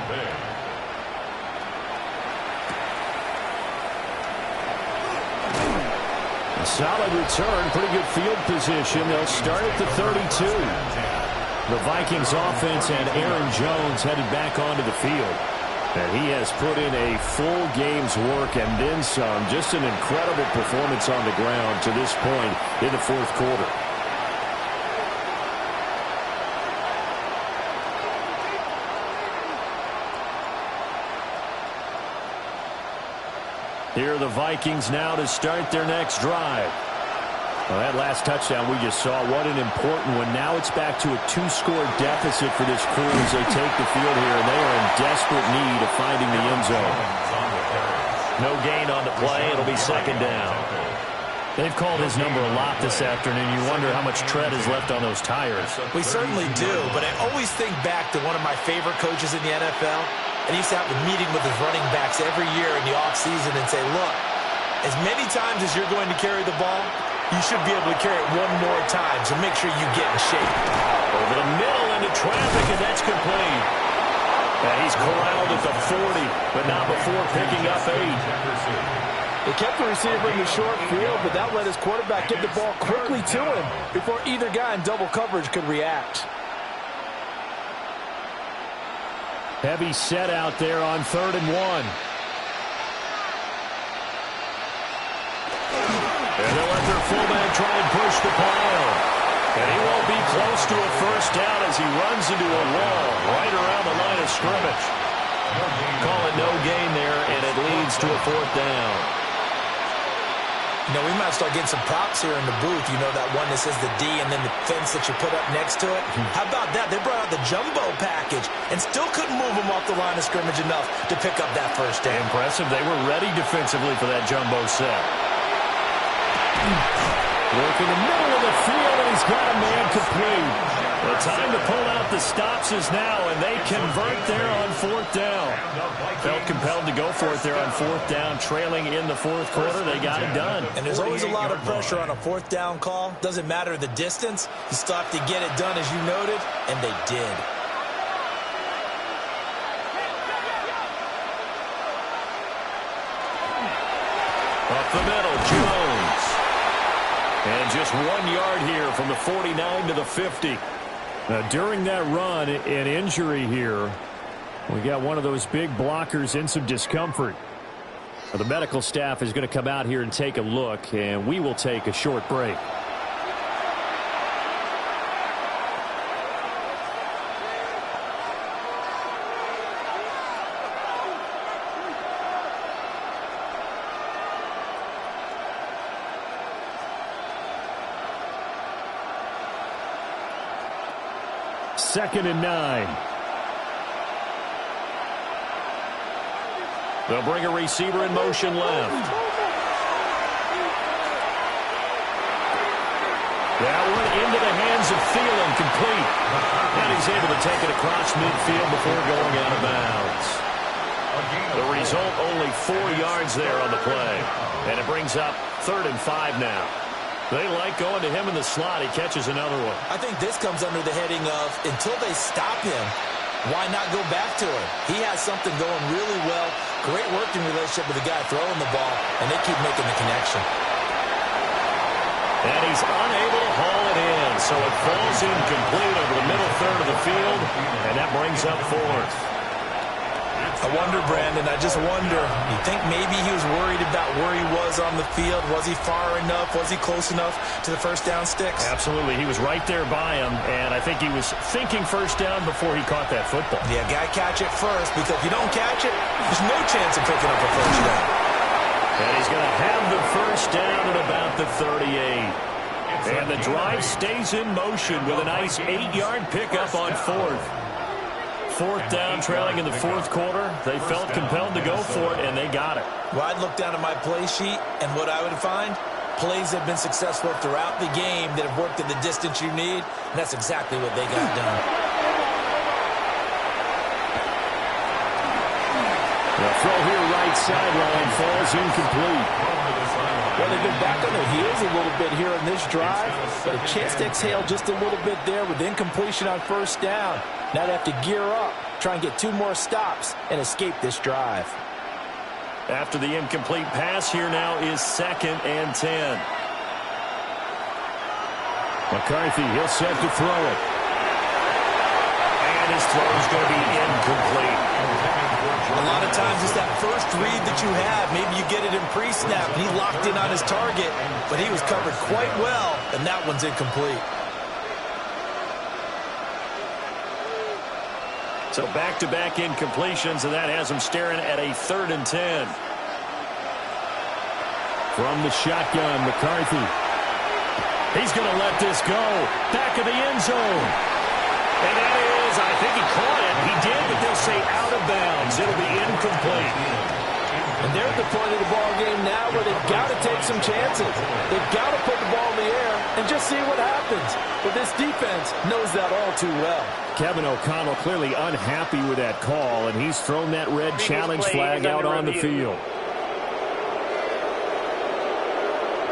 A solid return, pretty good field position. They'll start at the 32. The Vikings offense and Aaron Jones headed back onto the field. And he has put in a full game's work and then some. Just an incredible performance on the ground to this point in the fourth quarter. Here are the Vikings now to start their next drive. Well, that last touchdown we just saw, what an important one. Now it's back to a two-score deficit for this crew as they take the field here, and they are in desperate need of finding the end zone. No gain on the play. It'll be second down. They've called his number a lot this afternoon. You wonder how much tread is left on those tires. We certainly do, but I always think back to one of my favorite coaches in the NFL. And he used to have a meeting with his running backs every year in the offseason and say, look, as many times as you're going to carry the ball, you should be able to carry it one more time, so make sure you get in shape. Over the middle into traffic, and that's complete. And he's corralled at the 40, but not before picking up 8. They kept the receiver in the short field, but that let his quarterback get the ball quickly to him before either guy in double coverage could react. Heavy set out there on 3rd and 1. And they'll let their fullback try and push the pile. And he won't be close to a first down as he runs into a wall right around the line of scrimmage. Call it no gain there, and it leads to a 4th down. You know, we might start getting some props here in the booth. You know, that one that says the D and then the fence that you put up next to it. How about that? They brought out the jumbo package and still couldn't move them off the line of scrimmage enough to pick up that first down. Impressive. They were ready defensively for that jumbo set. Work in the middle of the field, and he's got a man complete. The time to pull out the stops is now, and they convert there on 4th down. Felt compelled to go for it there on 4th down, trailing in the fourth quarter. They got it done. And there's always a lot of pressure on a 4th down call. Doesn't matter the distance. You still have to get it done, as you noted, and they did. Up the middle, Jones. And just 1 yard here from the 49 to the 50. Now, during that run, an injury here. We got one of those big blockers in some discomfort. The medical staff is going to come out here and take a look, and we will take a short break. 2nd and 9. They'll bring a receiver in motion left. That one into the hands of Thielen, complete. And he's able to take it across midfield before going out of bounds. The result, only 4 yards there on the play. And it brings up 3rd and 5 now. They like going to him in the slot. He catches another one. I think this comes under the heading of, until they stop him, why not go back to him? He has something going really well. Great working relationship with the guy throwing the ball, and they keep making the connection. And he's unable to haul it in, so it falls incomplete over the middle third of the field, and that brings up 4th. I wonder, Brandon, I just wonder, you think maybe he was worried about where he was on the field? Was he far enough? Was he close enough to the first down sticks? Absolutely. He was right there by him, and I think he was thinking first down before he caught that football. Yeah, got to catch it first, because if you don't catch it, there's no chance of picking up a first down. And he's going to have the first down at about the 38. And the drive stays in motion with a nice 8-yard pickup on 4th. 4th down, trailing in the 4th quarter. They felt compelled to go for it, and they got it. Well, I'd look down at my play sheet, and what I would find, plays have been successful throughout the game that have worked at the distance you need, and that's exactly what they got done. The throw here right sideline falls incomplete. Well, they've been back on their heels a little bit here in this drive, but a chance to exhale just a little bit there with incompletion on first down. Now they have to gear up, try and get 2 more stops, and escape this drive. After the incomplete pass, here now is 2nd and 10. McCarthy, he'll set to throw it. And his throw is going to be incomplete. A lot of times it's that first read that you have. Maybe you get it in pre-snap, and he locked in on his target, but he was covered quite well, and that one's incomplete. So back-to-back incompletions, and that has him staring at a 3rd and 10. From the shotgun, McCarthy. He's going to let this go. Back of the end zone. And that is, I think he caught it. He did, but they'll say out of bounds. It'll be incomplete. And they're at the point of the ball game now where they've got to take some chances. They've got to put the ball in the air and just see what happens. But this defense knows that all too well. Kevin O'Connell clearly unhappy with that call, and he's thrown that red challenge flag out on the field.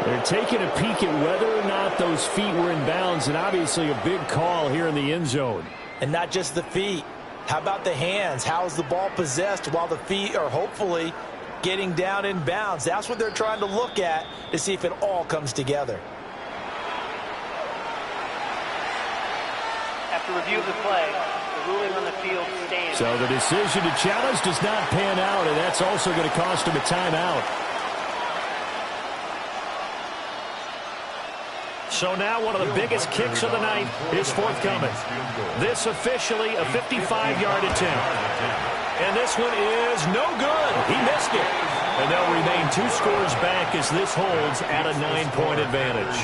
They're taking a peek at whether or not those feet were in bounds, and obviously a big call here in the end zone. And not just the feet. How about the hands? How is the ball possessed while the feet are hopefully getting down in bounds? That's what they're trying to look at to see if it all comes together. After review of the play, the ruling on the field stands. So the decision to challenge does not pan out, and that's also going to cost him a timeout. So now one of the biggest kicks of the night is forthcoming. This officially a 55-yard attempt. And this one is no good. He missed it. And they'll remain 2 scores back as this holds at a 9-point advantage.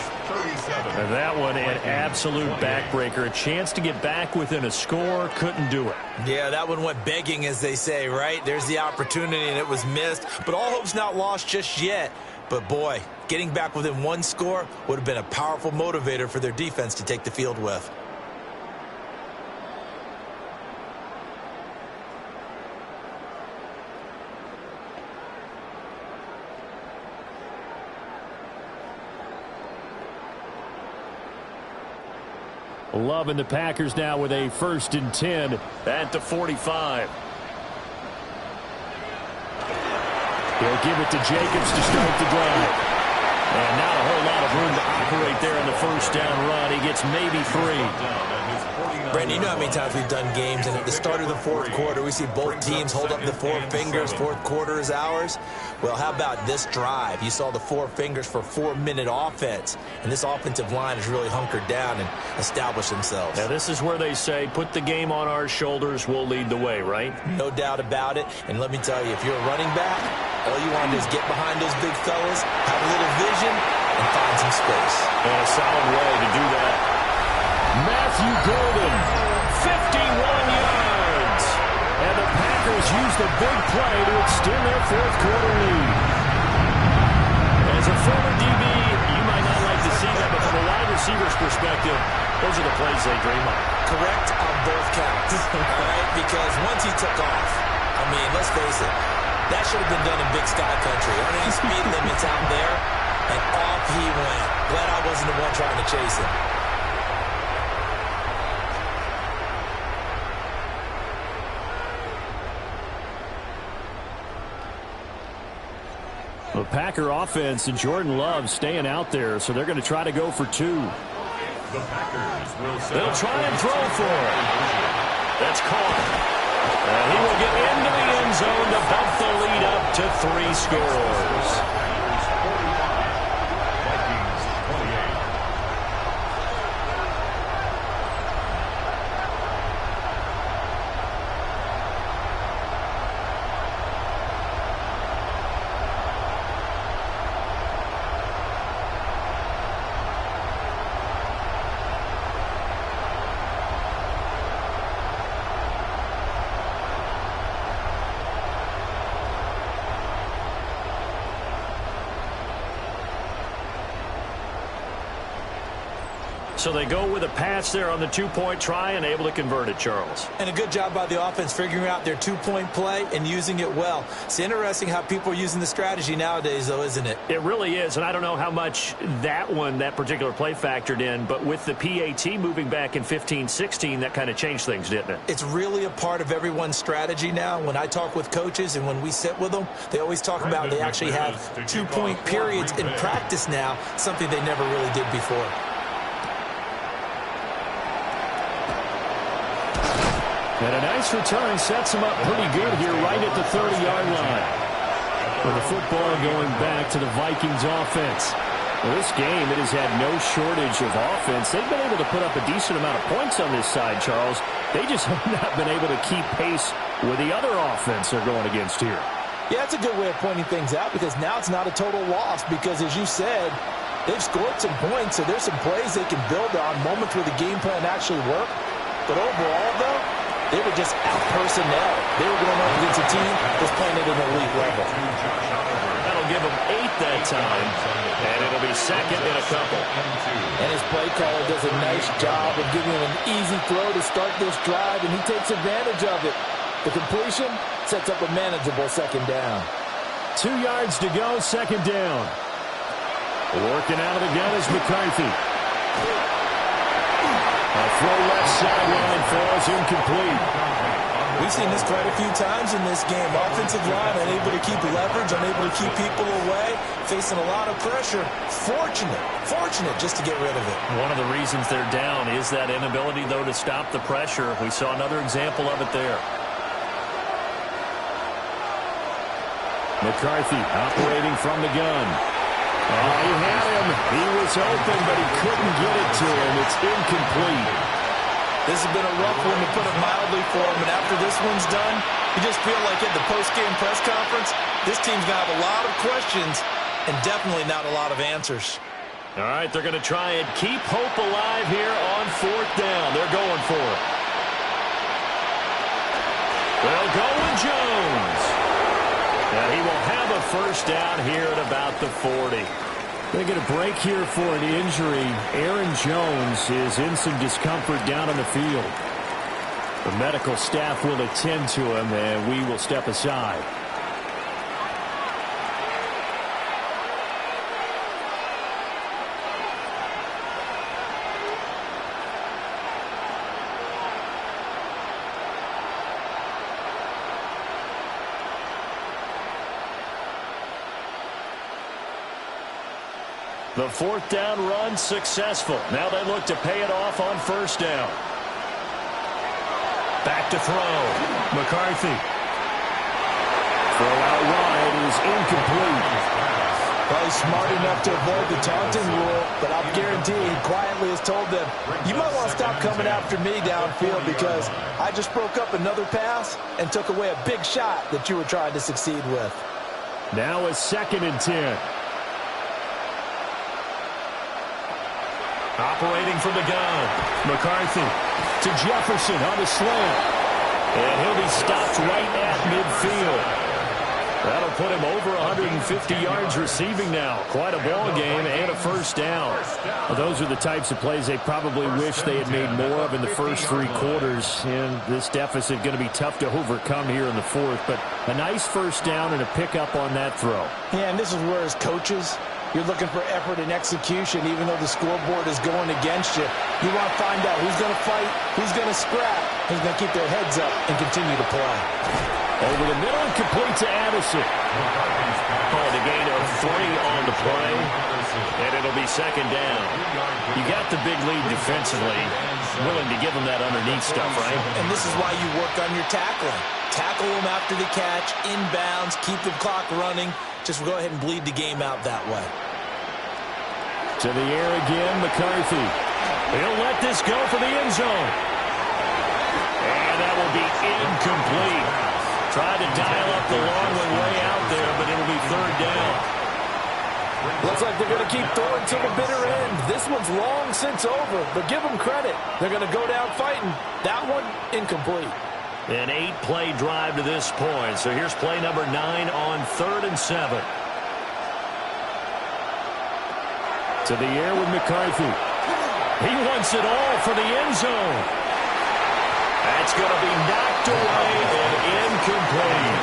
And that one an absolute backbreaker. A chance to get back within a score, couldn't do it. Yeah, that one went begging, as they say, right? There's the opportunity, and it was missed. But all hope's not lost just yet. But, boy, getting back within 1 score would have been a powerful motivator for their defense to take the field with. Loving the Packers now with a 1st and 10 at the 45. He'll give it to Jacobs to start the drive. And not a whole lot of room to operate there in the first down run. He gets maybe 3. Brandon, you know how many times we've done games, and at the start of the 4th quarter, we see both teams hold up the 4 fingers. 4th quarter is ours. Well, how about this drive? You saw the 4 fingers for 4-minute offense, and this offensive line has really hunkered down and established themselves. Now, this is where they say, put the game on our shoulders, we'll lead the way, right? No doubt about it. And let me tell you, if you're a running back, all you want to do is get behind those big fellas, have a little vision, and find some space. And a solid way to do that. Matthew Golden here's the big play to extend their fourth quarter lead. As a former DB, you might not like to see that, but from a wide receiver's perspective, those are the plays they dream of. Correct on both counts, all right? Because once he took off, I mean, let's face it, that should have been done in Big Sky Country. Under any speed limits out there, and off he went. Glad I wasn't the one trying to chase him. The Packer offense and Jordan Love staying out there, so they're going to try to go for two. The Packers will They'll try and throw for it. That's caught. And he will get into the end zone to bump the lead up to 3 scores. Vikings 28. So they go with a pass there on the two-point try and able to convert it, Charles. And a good job by the offense figuring out their two-point play and using it well. It's interesting how people are using the strategy nowadays, though, isn't it? It really is, and I don't know how much that particular play factored in, but with the PAT moving back in 15-16, that kind of changed things, didn't it? It's really a part of everyone's strategy now. When I talk with coaches and when we sit with them, they always talk about they actually have two-point periods in practice now, something they never really did before. And a nice return sets him up pretty good here right at the 30-yard line. With the football going back to the Vikings offense. Well, this game, it has had no shortage of offense. They've been able to put up a decent amount of points on this side, Charles. They just have not been able to keep pace with the other offense they're going against here. Yeah, that's a good way of pointing things out because now it's not a total loss because, as you said, they've scored some points, so there's some plays they can build on, moments where the game plan actually worked. But overall, though, they were just out-personnel. They were going up against a team that's playing at an elite level. That'll give them 8 that time, and it'll be second in a couple. And his play caller does a nice job of giving him an easy throw to start this drive, and he takes advantage of it. The completion sets up a manageable second down. 2 yards to go, second down. Working out of the gun is McCarthy. A throw left sideline falls incomplete. We've seen this quite a few times in this game. Offensive line unable to keep leverage, unable to keep people away, facing a lot of pressure. Fortunate just to get rid of it. One of the reasons they're down is that inability, though, to stop the pressure. We saw another example of it there. McCarthy operating from the gun. Oh, he had him. He was open, but he couldn't get it to him. It's incomplete. This has been a rough one, to put it mildly, for him. And after this one's done, you just feel like at the post-game press conference, this team's going to have a lot of questions and definitely not a lot of answers. All right, they're going to try and keep hope alive here on 4th down. They're going for it. They'll go with Jones. And he will have a first down here at about the 40. They get a break here for an injury. Aaron Jones is in some discomfort down on the field. The medical staff will attend to him, and we will step aside. The 4th down run successful. Now they look to pay it off on 1st down. Back to throw. McCarthy. Throw out wide is incomplete. Well, he's smart enough to avoid the taunting rule, but I'll guarantee he quietly has told them, you might want to stop coming after me downfield because I just broke up another pass and took away a big shot that you were trying to succeed with. Now a 2nd and 10. Operating from the gun. McCarthy to Jefferson on the slant. And he'll be stopped right at midfield. That'll put him over 150 yards receiving now. Quite a ball game and a first down. Well, those are the types of plays they probably wish they had made more of in the first three quarters. And this deficit going to be tough to overcome here in the fourth. But a nice first down and a pickup on that throw. Yeah, and this is where as coaches, you're looking for effort and execution, even though the scoreboard is going against you. You want to find out who's going to fight, who's going to scrap, who's going to keep their heads up and continue to play. Over the middle and complete to Addison. Called a gain of 3 on the play, and it'll be second down. You got the big lead defensively. Willing to give them that underneath stuff, right? And this is why you work on your tackling. Tackle them after the catch, inbounds, keep the clock running. Just go ahead and bleed the game out that way. To the air again, McCarthy. He'll let this go for the end zone. And that will be incomplete. Tried to dial up the long one way out there, but it'll be third down. Looks like they're going to keep throwing to the bitter end. This one's long since over, but give them credit. They're going to go down fighting. That one, incomplete. An 8-play drive to this point. So here's play number 9 on 3rd and 7. To the air with McCarthy. He wants it all for the end zone. That's going to be knocked away and incomplete.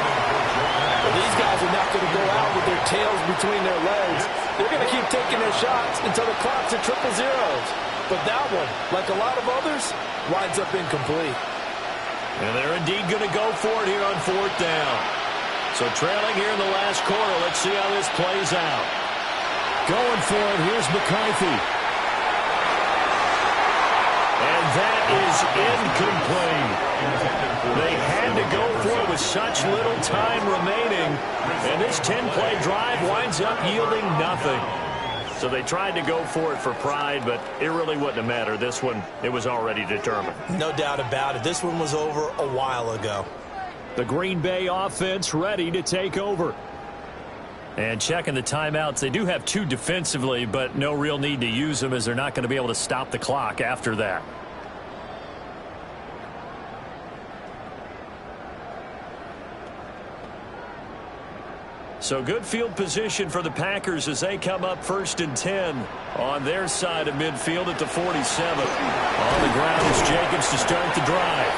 Well, these guys are not going to go out with their tails between their legs. They're going to keep taking their shots until the clock's at 000. But that one, like a lot of others, winds up incomplete. And they're indeed going to go for it here on 4th down. So trailing here in the last quarter. Let's see how this plays out. Going for it. Here's McCarthy. And that is incomplete. They had to go for it with such little time remaining. And this 10-play drive winds up yielding nothing. So they tried to go for it for pride, but it really wouldn't have mattered. This one, it was already determined. No doubt about it. This one was over a while ago. The Green Bay offense ready to take over. And checking the timeouts, they do have 2 defensively, but no real need to use them as they're not going to be able to stop the clock after that. So good field position for the Packers as they come up 1st and 10 on their side of midfield at the 47. On the ground is Jacobs to start the drive.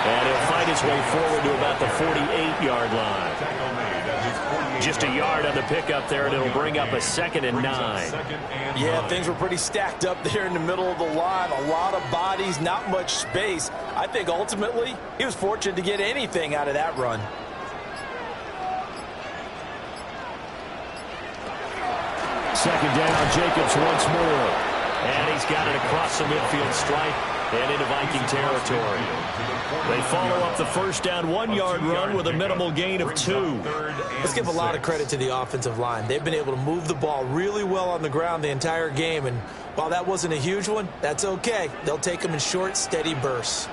And he'll fight his way forward to about the 48-yard line. Just a yard on the pickup there, and it'll bring up a 2nd and 9. Yeah, things were pretty stacked up there in the middle of the line. A lot of bodies, not much space. I think ultimately he was fortunate to get anything out of that run. Second down, Jacobs once more. And he's got it across the midfield stripe and into Viking territory. They follow up the first down 1-yard run with a minimal gain of 2. Let's give a lot of credit to the offensive line. They've been able to move the ball really well on the ground the entire game. And while that wasn't a huge one, that's okay. They'll take them in short, steady bursts.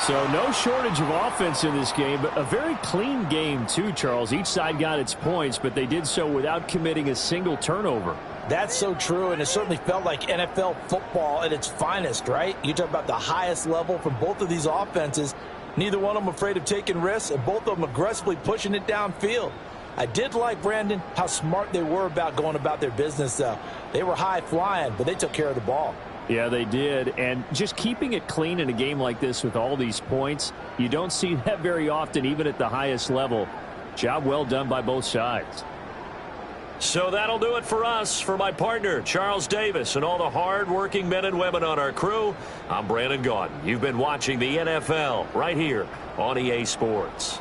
So no shortage of offense in this game, but a very clean game too, Charles. Each side got its points, but they did so without committing a single turnover. That's so true, and it certainly felt like NFL football at its finest, right? You talk about the highest level from both of these offenses. Neither one of them afraid of taking risks, and both of them aggressively pushing it downfield. I did like, Brandon, how smart they were about going about their business, though. They were high-flying, but they took care of the ball. Yeah, they did. And just keeping it clean in a game like this with all these points, you don't see that very often, even at the highest level. Job well done by both sides. So that'll do it for us. For my partner, Charles Davis, and all the hard-working men and women on our crew, I'm Brandon Gaudin. You've been watching the NFL right here on EA Sports.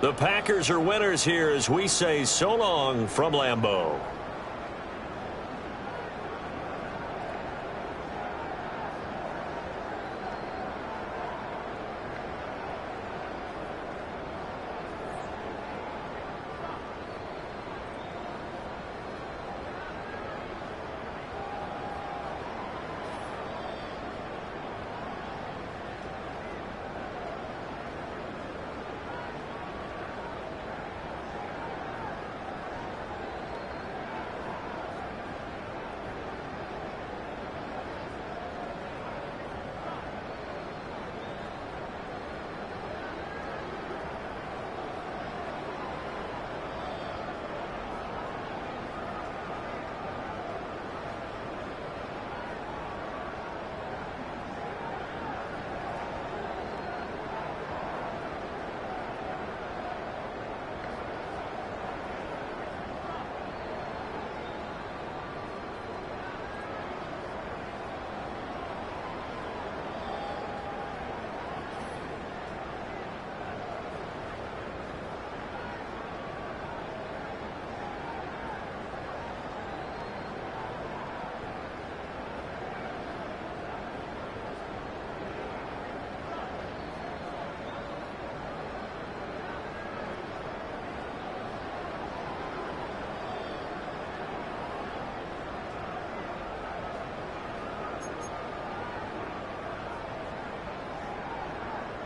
The Packers are winners here as we say so long from Lambeau.